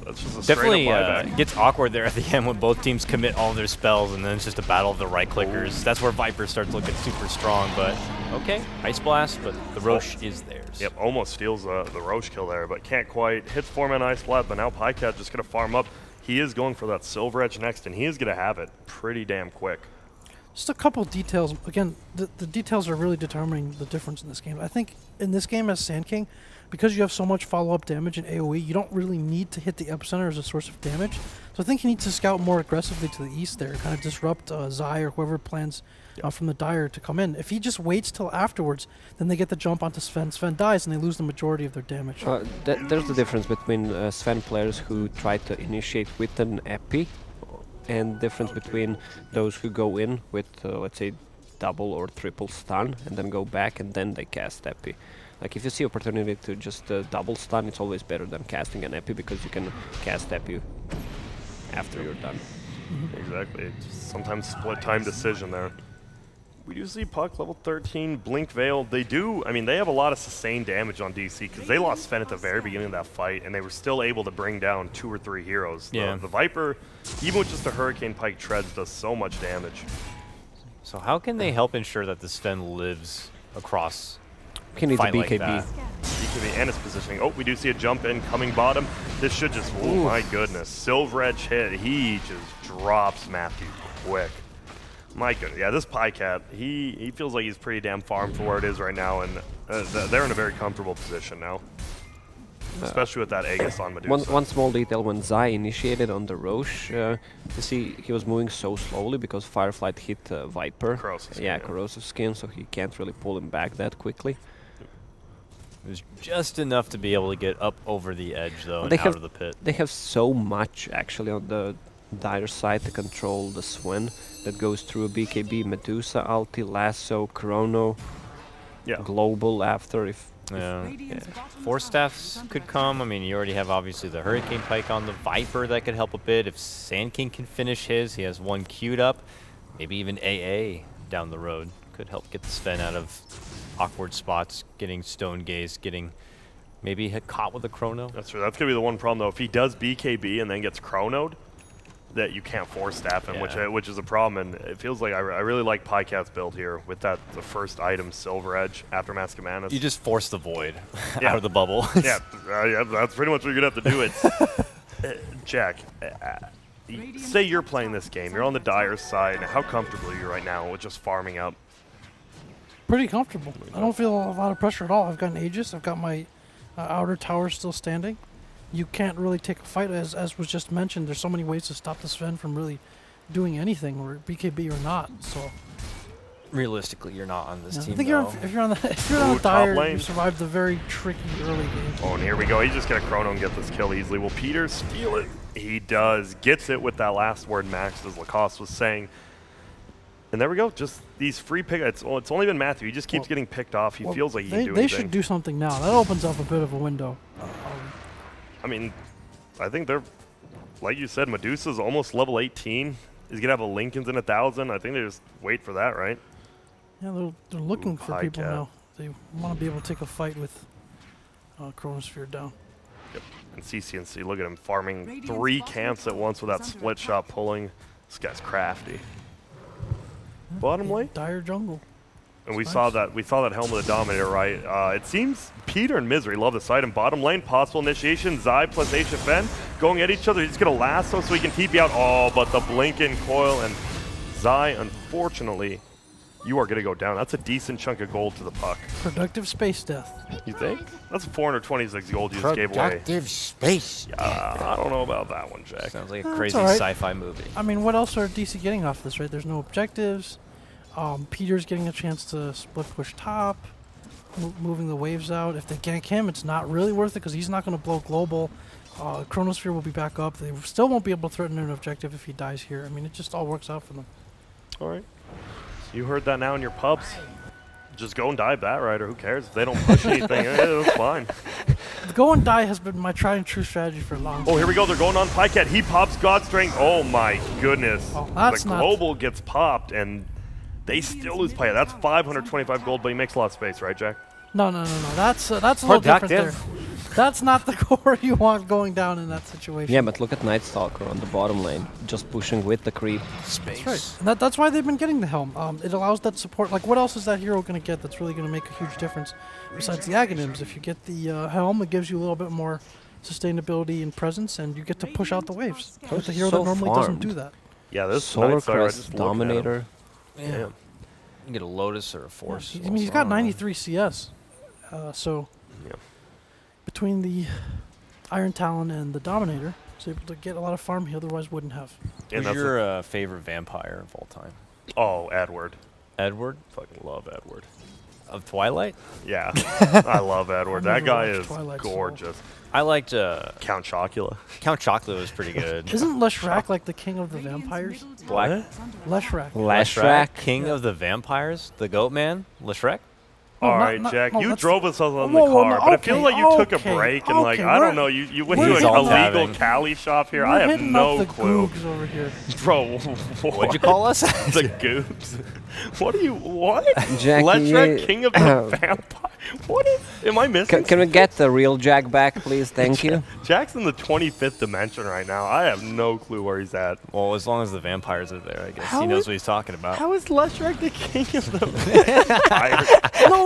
that's just a Definitely straight up buyback. gets awkward there at the end when both teams commit all their spells and then it's just a battle of the right clickers. That's where Viper starts looking super strong, but okay. Ice Blast, but the Roche is theirs. Yep, almost steals the Roche kill there, but can't quite. Hits 4-man Ice Blast, but now Pycat just going to farm up. He is going for that Silver Edge next, and he is going to have it pretty damn quick. Just a couple details. Again, the details are really determining the difference in this game. I think in this game as Sand King, because you have so much follow-up damage in AoE, you don't really need to hit the epicenter as a source of damage. So I think he needs to scout more aggressively to the east there, kind of disrupt Zai or whoever plans from the Dire to come in. If he just waits till afterwards, then they get the jump onto Sven. Sven dies and they lose the majority of their damage. There's the difference between Sven players who try to initiate with an epi, and difference between those who go in with, let's say, double or triple stun and then go back and then they cast epi. Like if you see opportunity to just double stun, it's always better than casting an epi because you can cast epi after you're done. Exactly. It's sometimes split time decision there. We do see Puck level 13, Blink Veil. They do, I mean, they have a lot of sustained damage on DC because they lost Sven at the very beginning of that fight and they were still able to bring down 2 or 3 heroes. Yeah. The Viper, even with just a Hurricane Pike treads, does so much damage. So how can they help ensure that the Sven lives across He needs a fight like BKB. that? BKB and his positioning. Oh, we do see a jump in coming bottom. This should just, oh my goodness. Silver Edge hit, he just drops Matthew quick. My goodness, yeah, this Pycat, he feels like he's pretty damn farmed for where it is right now, and they're in a very comfortable position now. Especially with that Aegis on Medusa. One small detail, when Zai initiated on the Roche, you see he was moving so slowly because Fireflight hit Viper. Corrosive skin, yeah, yeah. corrosive skin, so he can't really pull him back that quickly. It was just enough to be able to get up over the edge, though, They and out of the pit. They have so much, actually, on the Dire side to control the Swen that goes through Mm-hmm. BKB, Medusa, Ulti, Lasso, Chrono, Global after if... Yeah. Force Staffs could come. I mean, you already have, obviously, the Hurricane Pike on the Viper that could help a bit. If Sand King can finish his, he has one queued up. Maybe even AA down the road could help get the Sven out of awkward spots, getting Stone Gaze, getting maybe caught with a Chrono. That's right. That's going to be the one problem, though. If he does BKB and then gets Chronoed, that you can't force staff him, which is a problem. And it feels like I really like Pycat's build here with the first item, Silver Edge, after Mask of Madness. You just force the void out of the bubble. Yeah, that's pretty much what you're going to have to do. Jack, say you're playing this game. You're on the Dire side. How comfortable are you right now with just farming up? Pretty comfortable. I don't feel a lot of pressure at all. I've got an Aegis. I've got my outer tower still standing. You can't really take a fight, as was just mentioned. There's so many ways to stop the Sven from really doing anything, or BKB or not. So realistically, you're not on this team. I think if you're on Ooh, Dire, top lane. you survived the very tricky early game. Oh, and here we go. He's just going to Chrono and get this kill easily. Will Peter steal it? He does. Gets it with that last word, Max, as Lacoste was saying. And there we go. Just these free pick. It's only been Matthew. He just keeps getting picked off. He feels like he can do They anything. should do something now. That opens up a bit of a window. I mean, I think they're, like you said, Medusa's almost level 18. He's going to have a Lincoln's in 1,000. I think they just wait for that, right? Yeah, they're looking for people Pycat. now. They want to be able to take a fight with Chronosphere down. Yep. And CCNC, look at him farming 3 camps at once with that split shot pulling. This guy's crafty. Bottom lane. Dire jungle. And we Nice. saw that Helm of the Dominator, right? It seems Peter and Misery love this item. Bottom lane, possible initiation. Zai plus HFN going at each other. He's just going to lasso so he can TP out. Oh, but the Blinken coil and Zai, unfortunately, you are going to go down. That's a decent chunk of gold to the Puck. Productive space death. You think? That's 426 gold you just gave away. Productive space. I don't know about that one, Jack. Sounds like a That's crazy all right. sci-fi movie. I mean, what else are DC getting off this, right? There's no objectives. Peter's getting a chance to split push top, moving the waves out. If they gank him, it's not really worth it because he's not going to blow global. Chronosphere will be back up. They still won't be able to threaten an objective if he dies here. I mean, it just all works out for them. All right. You heard that now in your pubs. Just go and dive that rider. Who cares if they don't push anything? It's fine. The go and die has been my tried and true strategy for a long time. Oh, here we go. They're going on Pycat. He pops God Strength. Oh my goodness. Oh, that's the not- global gets popped and they still lose Pycat. That's 525 gold, but he makes a lot of space, right, Jack? No. That's a little different there. That's not the core you want going down in that situation. Yeah, but look at Night Stalker on the bottom lane, just pushing with the creep. Space. That's right. And that's why they've been getting the Helm. It allows that support. Like, what else is that hero going to get that's really going to make a huge difference besides the Aghanims? If you get the Helm, it gives you a little bit more sustainability and presence, and you get to push out the waves. With the hero so that normally doesn't farmed. do that. Yeah, this Solar Night Stalker, I Crest, just looking at him. Dominator. Yeah. You can get a Lotus or a Force. I mean, he's got 93 CS. So between the Iron Talon and the Dominator, he's able to get a lot of farm he otherwise wouldn't have. Who's your favorite vampire of all time? Oh, Edward. Edward? Fucking love Edward. Of Twilight? Yeah. I love Edward. That guy is gorgeous. I liked Count Chocula. Count Chocula was pretty good. Isn't Leshrac like the king of the vampires? Black? Leshrac. Leshrac, king of the vampires? The goat man? Leshrek? All right, Jack, you drove us on the car, but I feel like you took a break and, like, I don't know, you went to an illegal Cali shop here. I have no clue. Over here. Bro, what'd you call us? The Goobs. What are you, what? Jack, Leshrek, king of the vampire. What is, am I missing? Can we get the real Jack back, please? Thank you. Jack's in the 25th dimension right now. I have no clue where he's at. Well, as long as the vampires are there, I guess he knows what he's talking about. How is Leshrek the king of the vampires?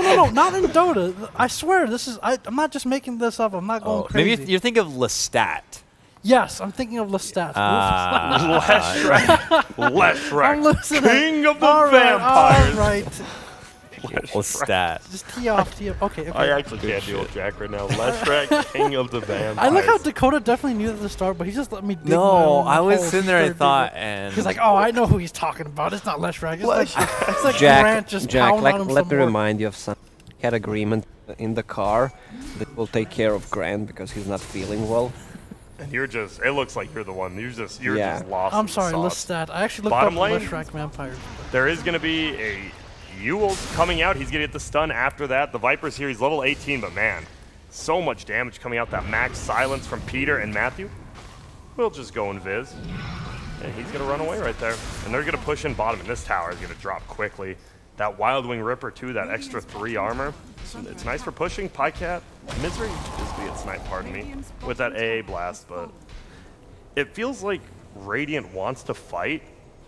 No, not in Dota. I swear, this is. I'm not just making this up. I'm not going crazy. Maybe you're thinking of Lestat. Yes, I'm thinking of Lestat. Leshrek, king of the vampires. All right. Lestat. Just tee off. Okay. I actually can't deal with Jack right now. Leshrek, king of the vampires. I like how Dakota definitely knew at the start, but he just let me dig No, I was sitting there and thought, and he's like, "Oh, I know who he's talking about. It's not Leshrek. It's like Grant just pounding on him let me remind you of some. Had agreement in the car that will take care of Grant because he's not feeling well. And you're just, it looks like you're the one. You're just lost. I'm sorry, Lestat. I actually looked up Leshrek vampires. There is going to be a Ewell coming out. He's going to get the stun after that. The Viper's here. He's level 18, but man, so much damage coming out. That max silence from Peter and Matthew. We'll just go and Viz. And he's going to run away right there. And they're going to push in bottom, and this tower is going to drop quickly. That Wild Wing Ripper, too, that extra 3 armor. It's nice for pushing. Pycat, Misery, just be a snipe, pardon me, with that AA blast, but it feels like Radiant wants to fight,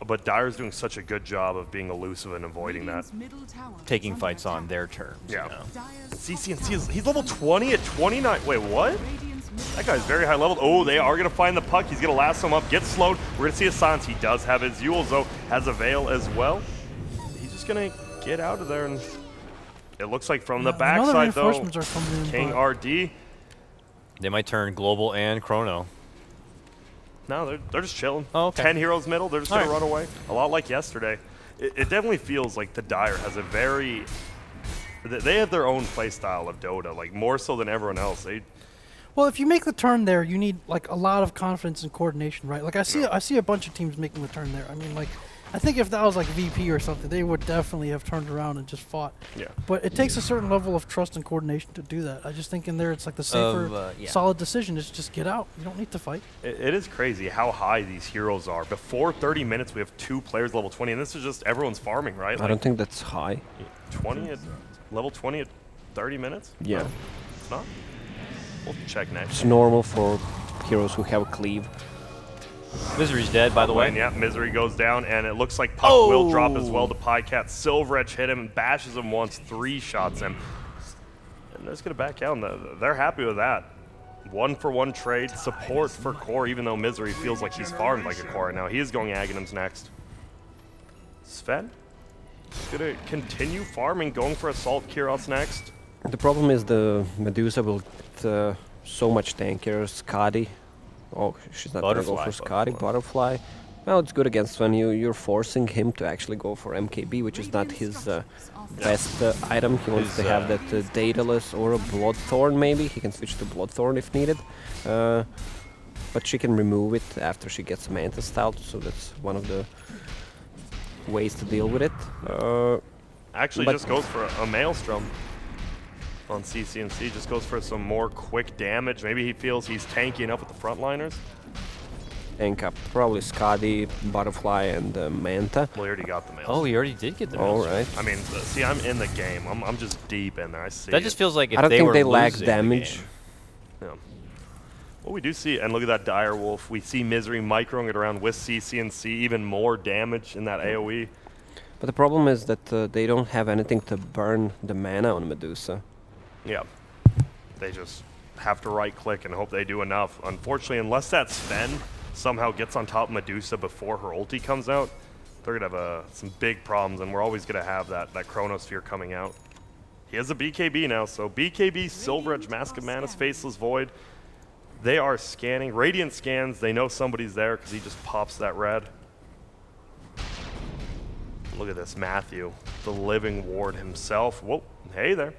but Dire's doing such a good job of being elusive and avoiding that. Taking fights on their terms. Yeah. You know? CCNC, he's level 20 at 29. Wait, what? That guy's very high level. Oh, they are going to find the puck. He's going to lasso him up, get slowed. We're going to see a silence. He does have his Ewells, though, has a Veil as well. He's just going to get out of there, and it looks like from the backside, though, King RD. They might turn Global and Chrono. No, they're just chilling. Oh, okay. 10 heroes middle, they're just going to run away. A lot like yesterday. It definitely feels like the Dire has a very... They have their own play style of Dota, like more so than everyone else. Well, if you make the turn there, you need like a lot of confidence and coordination, right? Like I see a bunch of teams making the turn there. I mean, like I think if that was like VP or something, they would definitely have turned around and just fought. Yeah. But it takes a certain level of trust and coordination to do that. I just think in there it's like the safer, solid decision is just get out. You don't need to fight. It is crazy how high these heroes are. Before 30 minutes, we have 2 players level 20, and this is just everyone's farming, right? I don't think that's high. 20 at level 20 at 30 minutes? Yeah. No, it's not. We'll check next. It's normal for heroes who have cleave. Misery's dead, by the way. Yeah, Misery goes down, and it looks like Puck will drop as well to Pycat. Silver Edge hit him and bashes him once, 3 shots him. And they're just going to back out, and they're happy with that. 1-for-1 trade, support for Core, even though Misery feels like he's farmed like a Core right now. He is going Aghanims next. Sven going to continue farming, going for Assault Kyros next. The problem is the Medusa will get so much tankier. Skadi. Oh, she's not going to go for Skadi. Butterfly. Well, it's good against when you're forcing him to actually go for MKB, which is not his best item. He wants to have that Daedalus or a Bloodthorn maybe. He can switch to Bloodthorn if needed. But she can remove it after she gets Manta Style, so that's one of the ways to deal with it. Actually just goes for a Maelstrom on CCNC, just goes for some more quick damage. Maybe he feels he's tanky enough with the frontliners. Tank up probably Skadi, Butterfly, and Manta. Well, he already got the Maelstrom. Oh, he already did get the Maelstrom. All right. I mean, see, I'm in the game. I'm just deep in there. I see that just feels like if I don't they think were they lack losing damage. Yeah. Well, we do see, and look at that Dire Wolf. We see Misery microing it around with CCNC, even more damage in that AoE. But the problem is that they don't have anything to burn the mana on Medusa. Yeah. They just have to right-click and hope they do enough. Unfortunately, unless that Sven somehow gets on top of Medusa before her ulti comes out, they're going to have some big problems, and we're always going to have that Chronosphere coming out. He has a BKB now, so BKB, Silver Edge, Mask of Mana, Faceless Void. They are scanning. Radiant scans. They know somebody's there because he just pops that red. Look at this, Matthew, the living ward himself. Whoa, hey there.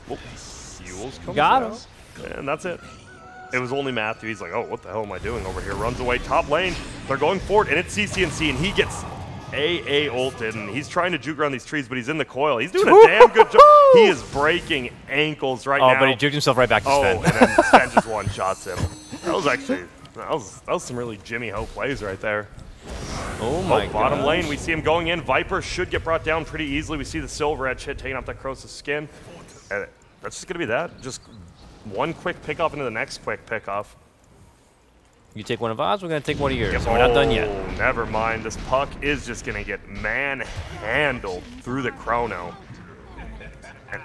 Whoa, Yules comes Got out. Him. And that's it. It was only Matthew. He's like, oh, what the hell am I doing over here? Runs away, top lane. They're going forward, and it's CCNC, and he gets AA ulted, and he's trying to juke around these trees, but he's in the coil. He's doing a damn good job. He is breaking ankles right now. Oh, but he juked himself right back to Sven. Oh, and then Sven just one-shots him. That was actually, that was some really Jimmy Ho plays right there. Oh my god. Bottom lane, we see him going in. Viper should get brought down pretty easily. We see the Silver Edge hit, taking off that Crosa's skin. And that's just going to be that. Just one quick pick-off into the next quick pick-off. You take one of ours, we're going to take one of yours. Yep. So we're not done yet. Oh, never mind. This puck is just going to get manhandled through the Chrono. And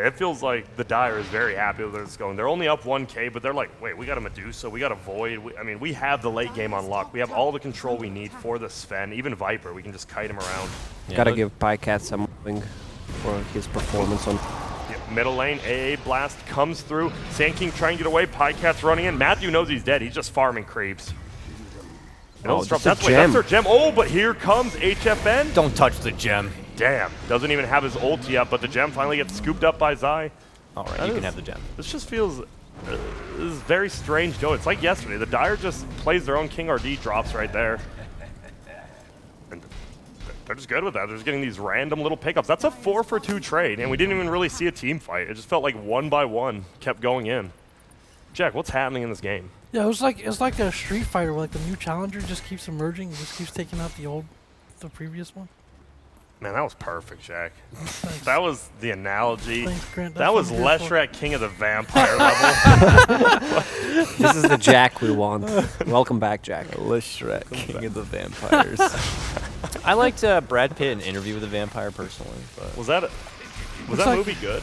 it feels like the Dire is very happy with where it's going. They're only up 1K, but they're like, wait, we got a Medusa, we got a Void. I mean, we have the late game on lock. We have all the control we need for the Sven. Even Viper, we can just kite him around. Yeah, Gotta give Pycat something for his performance on. Yep, middle lane, AA Blast comes through. Sand King trying to get away. Pycat's running in. Matthew knows he's dead. He's just farming creeps. Oh, that's gem. their gem. Oh, but here comes HFN. Don't touch the gem. Damn. Doesn't even have his ult yet, but the gem finally gets scooped up by Zai. All right, you can have the gem. This just feels... this is very strange going. It's like yesterday. The Dire just plays their own King RD drops right there. And they're just good with that. They're just getting these random little pickups. That's a 4-for-2 trade, and we didn't even really see a team fight. It just felt like one by one kept going in. Jack, what's happening in this game? Yeah, it's like a Street Fighter where like the new challenger just keeps emerging, just keeps taking out the previous one. Man, that was perfect, Jack. That was the analogy. Thanks, Grant. That was Leshrac, King of the Vampire level. This is the Jack we want. Welcome back, Jack. Leshrac, King of the Vampires. I liked Brad Pitt in Interview with the Vampire personally. But Was that movie good?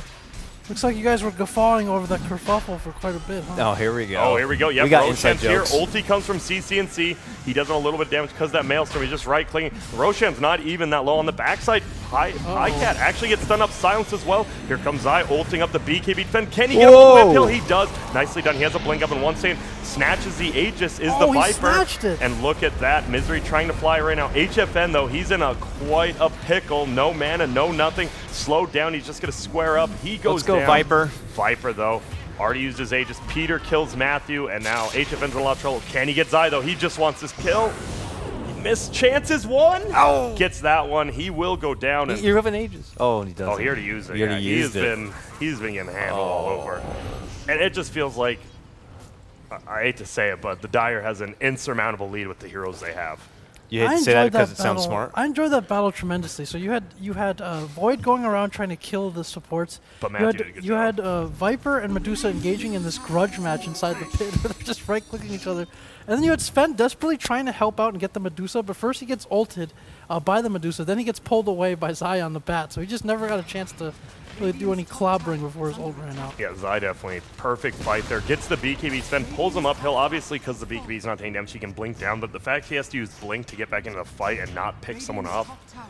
Looks like you guys were guffawing over that kerfuffle for quite a bit, huh? Oh, here we go. Oh, here we go. Yep, we got inside Roshan's here. jokes. Ulti comes from CCNC. He does a little bit of damage because of that Maelstrom. He's just right-clicking. Roshan's not even that low on the backside. Pycat actually gets stunned up, silenced as well. Here comes Zai ulting up the BKB defend. Can he get up the whip hill? He does. Nicely done. He has a blink up in one second. Snatches the Aegis, is the Viper. He snatched it. And look at that. Misery trying to fly right now. HFN, though, he's in quite a pickle. No mana, no nothing. Slowed down. He's just going to square up. He goes down. Let's go, Viper. Viper, though, already used his Aegis. Peter kills Matthew, and now HFN's in a lot of trouble. Can he get Zai, though? He just wants this kill. He missed chances one. Oh. Gets that one. He will go down. And You have an Aegis. Oh, he does. oh, he already used it. He already used it. He's been getting handled all over. And it just feels like, I hate to say it, but the Dire has an insurmountable lead with the heroes they have. You hate to say that because it sounds battle. smart. I enjoyed that battle tremendously. So you had Void going around trying to kill the supports. But Matthew did a good you job. had Viper and Medusa engaging in this grudge match inside the pit where they're just right-clicking each other. And then you had Sven desperately trying to help out and get the Medusa, but first he gets ulted by the Medusa, then he gets pulled away by Zai on the bat. So he just never got a chance to really do any clobbering before his ult ran out. Yeah, Zai definitely perfect fight there. Gets the BKB, Sven pulls him uphill. Obviously, because the BKB is not taking damage, he can blink down. But the fact he has to use blink to get back into the fight and not pick someone up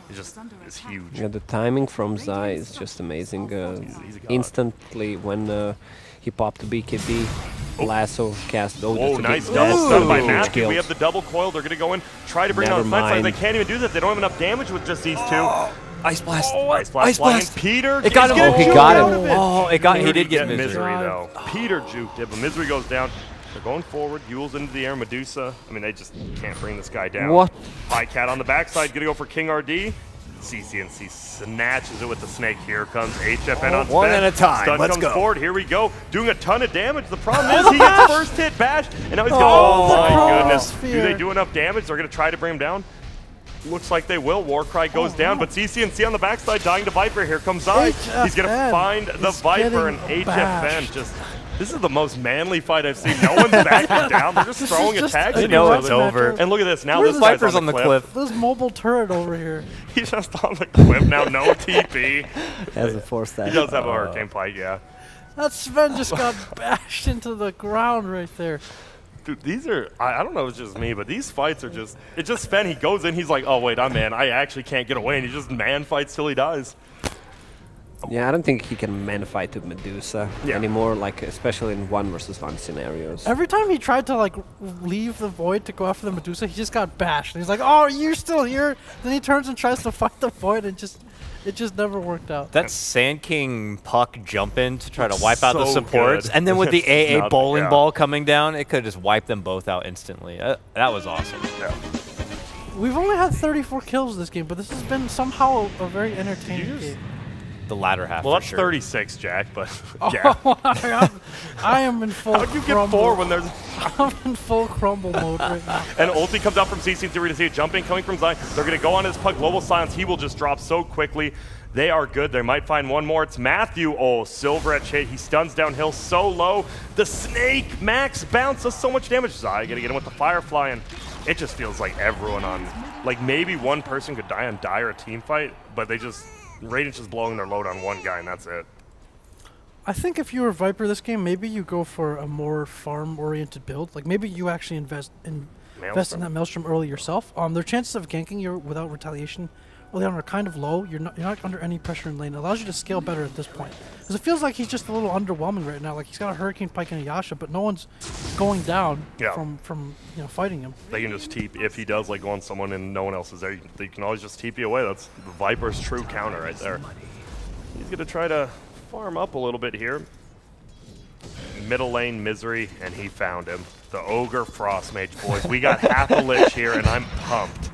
is huge. Yeah, the timing from Zai is just amazing. He's a god. Instantly when he popped the BKB, lasso cast. Oh, nice double stun by Matthew. We have the double coil. They're going to go in, try to bring down the Snipe. They can't even do that. They don't have enough damage with just these two. Ice Blast. Oh, Ice Blast. Peter. It got him. Oh, he got him. Oh, he did get Misery, though. Peter juked it, but Misery goes down. They're going forward. Yule's into the air. Medusa. I mean, they just can't bring this guy down. What? Pycat on the backside. Going to go for King RD. CCNC snatches it with the snake. Here comes HFN on one at a time. Stun Let's comes go. forward. Here we go. Doing a ton of damage. The problem is he gets first hit bashed, and now he's going. Oh my goodness. Do they do enough damage? They're going to try to bring him down. Looks like they will. Warcry goes down, but CCNC on the backside dying to Viper. Here comes Zai. He's going to find the Viper, and HFN just... This is the most manly fight I've seen. No one's backing down. They're just throwing attacks. They know it's over. And look at this. Now Where's this Viper's guy's on the cliff. This mobile turret over here. He's just on the cliff now. No TP. Has a 4-stack. He does have a Hurricane Fight, yeah. That Sven just got bashed into the ground right there. Dude, these are, I don't know if it's just me, but these fights are just, it's just Sven, he goes in, he's like, oh wait, I'm man, I actually can't get away, and he just man fights till he dies. Yeah, I don't think he can man fight with Medusa anymore, like especially in 1 versus 1 scenarios. Every time he tried to like leave the void to go after the Medusa, he just got bashed. And he's like, "Oh, you're still here." Then he turns and tries to fight the void, and it just never worked out. That Sand King puck jump in to try to wipe out the So supports, good. and then with the AA Nothing, bowling ball coming down, it could have just wiped them both out instantly. That was awesome. Yeah. We've only had 34 kills this game, but this has been somehow a very entertaining game. The latter half. Well, for that's sure. 36, Jack, but yeah. I am in full. How'd you get crumble. 4 when there's... I'm in full crumble mode right now. And ulti comes out from CC and 3 to see it jumping, coming from Zion. They're going to go on his puck. Global Silence, he will just drop so quickly. They are good. They might find one more. It's Matthew. Oh, Silver at Shade. He stuns downhill so low. The Snake Max bounce does so much damage. Zai going to get him with the Firefly, and it just feels like everyone on... Like, maybe one person could die on Dire a team fight, but they just... Radiant's just blowing their load on one guy, and that's it. I think if you were Viper this game, maybe you go for a more farm-oriented build. Like maybe you actually invest in that Maelstrom early yourself. Their chances of ganking you without retaliation early on are kind of low. You're not under any pressure in lane. It allows you to scale better at this point. Because it feels like he's just a little underwhelming right now. Like he's got a Hurricane Pike and a Yasha, but no one's going down from fighting him. They can just TP if he does like go on someone and no one else is there. They can always just TP away. That's the Viper's true counter right there. He's gonna try to farm up a little bit here. Middle lane Misery, and he found him. The Ogre Frostmage, boys. We got half a lich here, and I'm pumped.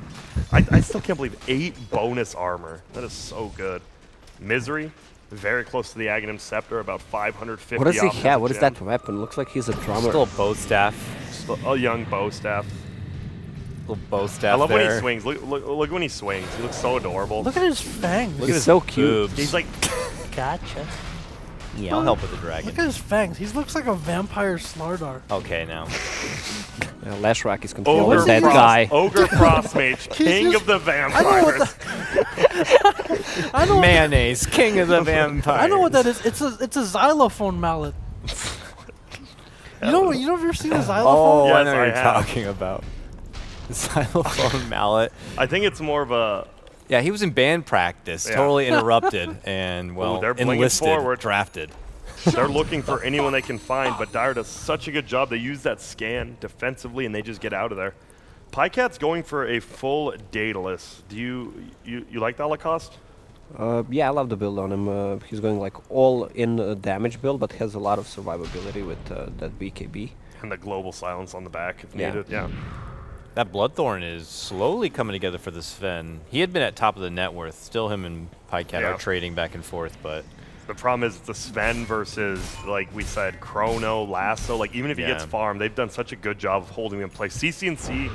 I still can't believe 8 bonus armor. That is so good. Misery, very close to the Aghanim Scepter, about 550. What does he have? What is that weapon? Looks like he's a drummer. Still a bow staff. Still a young bow staff. Little bow staff. I love there. when he swings. Look when he swings. He looks so adorable. Look at his fangs. Look at his so cute. boobs. He's like, Gotcha. Yeah, I'll help with the dragon. Look at his fangs. He looks like a vampire Slardar. Okay, now. Lashrak is controlling Ogre that Frost, guy. Ogre Frostmage, king of the vampires. I know Mayonnaise, king of the vampires. I know what that is. It's a xylophone mallet. You've ever seen a xylophone? Oh, Yes, I know what I you're have. talking about. The xylophone mallet. I think it's more of a... Yeah, he was in band practice, Yeah. totally interrupted, and, well, they're blinging enlisted, forward. drafted. They're looking for anyone they can find, but Dire does such a good job. They use that scan defensively, and they just get out of there. Pycat's going for a full Daedalus. Do you like that Lacoste? Yeah, I love the build on him. He's going like all in damage build, but has a lot of survivability with that BKB. And the global silence on the back if Yeah. needed. Yeah. That Bloodthorn is slowly coming together for the Sven. He had been at top of the net worth. Still him and Pycat are trading back and forth, but... The problem is the Sven versus, like we said, Chrono, Lasso. Like, even if he gets farmed, they've done such a good job of holding him in place. CC&C,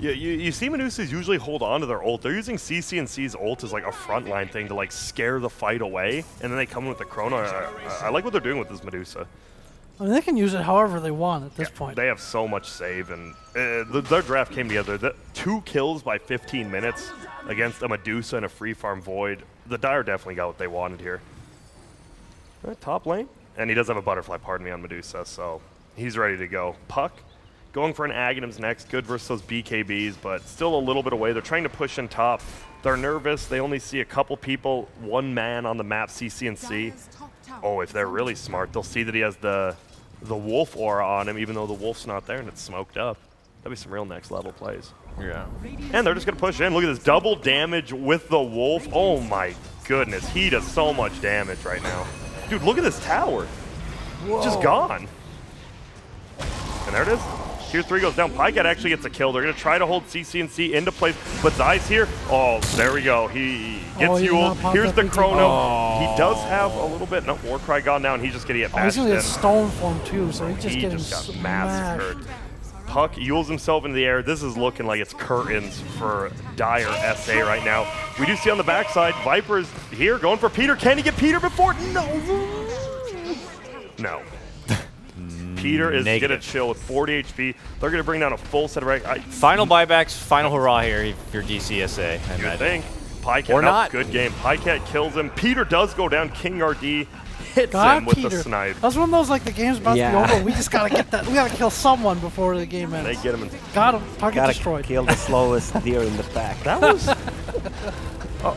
you see Medusas usually hold on to their ult. They're using CC&C's ult as like a frontline thing to like scare the fight away, and then they come in with the Chrono. I like what they're doing with this Medusa. I mean, they can use it however they want at this point. They have so much save, and their draft came together. 2 kills by 15 minutes against a Medusa and a free farm Void. The Dire definitely got what they wanted here. All right, top lane. And he does have a butterfly, pardon me, on Medusa, so he's ready to go. Puck, going for an Aghanim's next. Good versus those BKBs, but still a little bit away. They're trying to push in top. They're nervous. They only see a couple people, one man on the map, CC&C. Oh, if they're really smart, they'll see that he has the wolf aura on him, even though the wolf's not there and it's smoked up. That'd be some real next level plays. Yeah. And they're just going to push in. Look at this double damage with the wolf. Oh my goodness, he does so much damage right now. Dude, look at this tower. Whoa. Just gone. And there it is. Tier 3 goes down. Pycat actually gets a kill. They're going to try to hold CC&C into place. But Zai's here. Oh, there we go. He gets fueled. Here's the Chrono. He does have a little bit. No, Warcry gone down. He's just going to get bashed he's going to in. get stone form too, so he's just getting got massacred. Puck yules himself into the air. This is looking like it's curtains for Dire.SA right now. We do see on the backside, Viper's here going for Peter. Can he get Peter before? No. No. Peter is going to chill with 40 HP. They're going to bring down a full set of... Final buybacks, final hurrah here if you're DC.SA. Good thing. Pycat, or not. Good game. Pycat kills him. Peter does go down. King RD hits him with the snipe. That's one of those, like, the game's about to be over. We just gotta get that. We gotta kill someone before the game ends. They get him. Got him. Target destroyed. Kill the slowest deer in the pack. That was...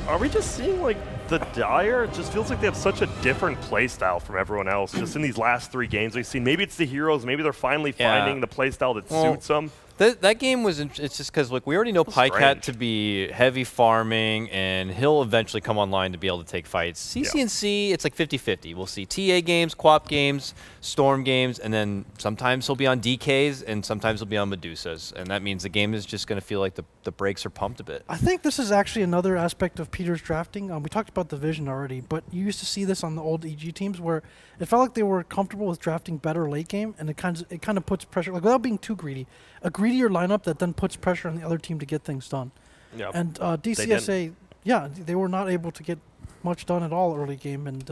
are we just seeing, like, the Dire? It just feels like they have such a different playstyle from everyone else. Just in these last 3 games we've seen. Maybe it's the heroes. Maybe they're finally finding the playstyle that suits them. That game was, it's just because, like, we already know Pycat to be heavy farming, and he'll eventually come online to be able to take fights. CCNC, it's like 50-50. We'll see TA games, QoP games, Storm games, and then sometimes he'll be on DKs, and sometimes he'll be on Medusas. And that means the game is just going to feel like the brakes are pumped a bit. I think this is actually another aspect of Peter's drafting. We talked about the vision already, but you used to see this on the old EG teams where it felt like they were comfortable with drafting better late game, and it kind of puts pressure, like without being too greedy. A greedier lineup that then puts pressure on the other team to get things done. Yep. And DC.SA, they were not able to get much done at all early game, and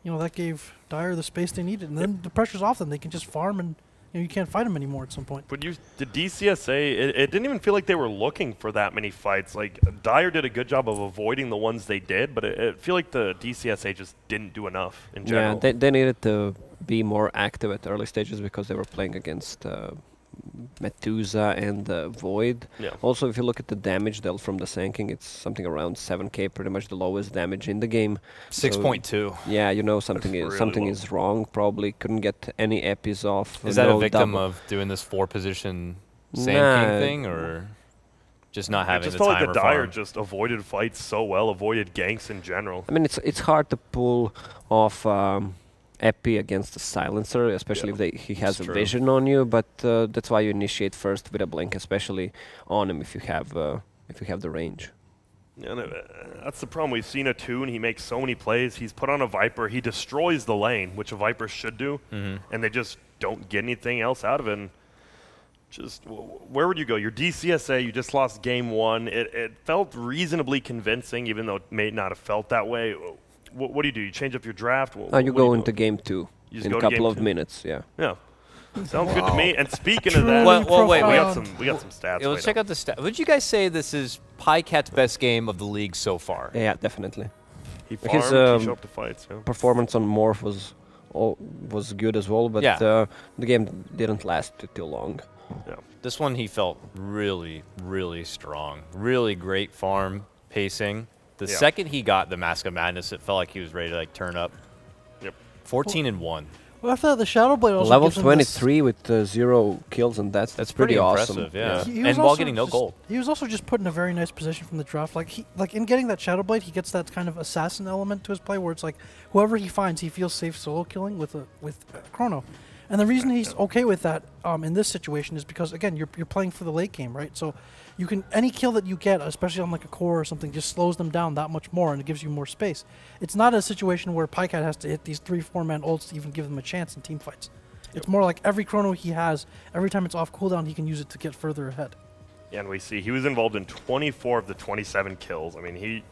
you know, that gave Dire the space they needed. And then the pressure's off them; they can just farm, and you can't fight them anymore at some point. But the DC.SA, it didn't even feel like they were looking for that many fights. Like Dire did a good job of avoiding the ones they did, but it feel like the DC.SA just didn't do enough in general. Yeah, they needed to be more active at the early stages because they were playing against Medusa and Void. Yeah. Also, if you look at the damage dealt from the Sand King, it's something around 7k, pretty much the lowest damage in the game. 6.2. So yeah, you know something is wrong. Probably couldn't get any epis off. Is that a victim of doing this 4-position Sand King thing, or just not having the time? I just felt like the Dire just avoided fights so well, avoided ganks in general. I mean, it's hard to pull off Epi against the silencer, especially if he has a vision on you. But that's why you initiate first with a blink, especially on him if you have the range. Yeah, that's the problem. We've seen a Toon. He makes so many plays. He's put on a Viper. He destroys the lane, which a Viper should do, and they just don't get anything else out of it. And just where would you go? Your DC.SA, you just lost game 1. It felt reasonably convincing, even though it may not have felt that way. What do? You change up your draft? You go into game 2 in a couple of minutes. Yeah. Yeah. Sounds good to me. And speaking of that, wait, we got some stats. Let's check out the stats. Would you guys say this is Pycat's best game of the league so far? Yeah, definitely. He farmed, he showed up to fights. Yeah. Performance on Morph was good as well, but the game didn't last too long. Yeah. This one he felt really, really strong. Really great farm pacing. The second he got the Mask of Madness, it felt like he was ready to turn up. Yep. 14-1. Well, after that, the Shadow Blade also level 23 with 0 kills, and that's pretty awesome. Impressive, yeah. And while getting no gold. He was also just put in a very nice position from the draft. Like in getting that Shadow Blade, he gets that kind of assassin element to his play, where it's like whoever he finds, he feels safe solo killing with Chrono. And the reason he's okay with that in this situation is because, again, you're playing for the late game, right? So you can any kill that you get, especially on like a core or something, just slows them down that much more, and it gives you more space. It's not a situation where Pycat has to hit these 3-4-man ults to even give them a chance in team fights. It's more like every Chrono he has, every time it's off cooldown, he can use it to get further ahead. Yeah, and we see he was involved in 24 of the 27 kills. I mean,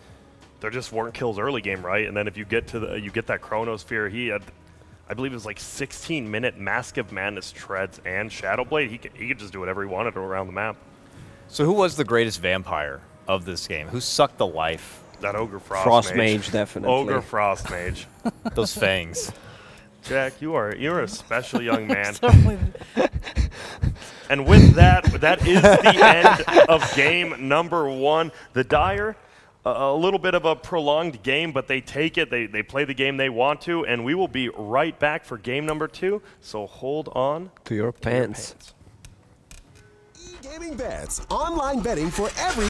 there just weren't kills early game, right? And then if you get to you get that Chronosphere, he had, I believe it was like 16-minute Mask of Madness treads and Shadow Blade. He could just do whatever he wanted around the map. So who was the greatest vampire of this game? Who sucked the life? That Ogre Frost Mage, definitely. Ogre Frost Mage. Those fangs. Jack, you're a special young man. And with that is the end of game number 1. The Dire, a little bit of a prolonged game, but they take it. They play the game they want to, and we will be right back for game number 2. So hold on to your pants. Gaming Bets, online betting for every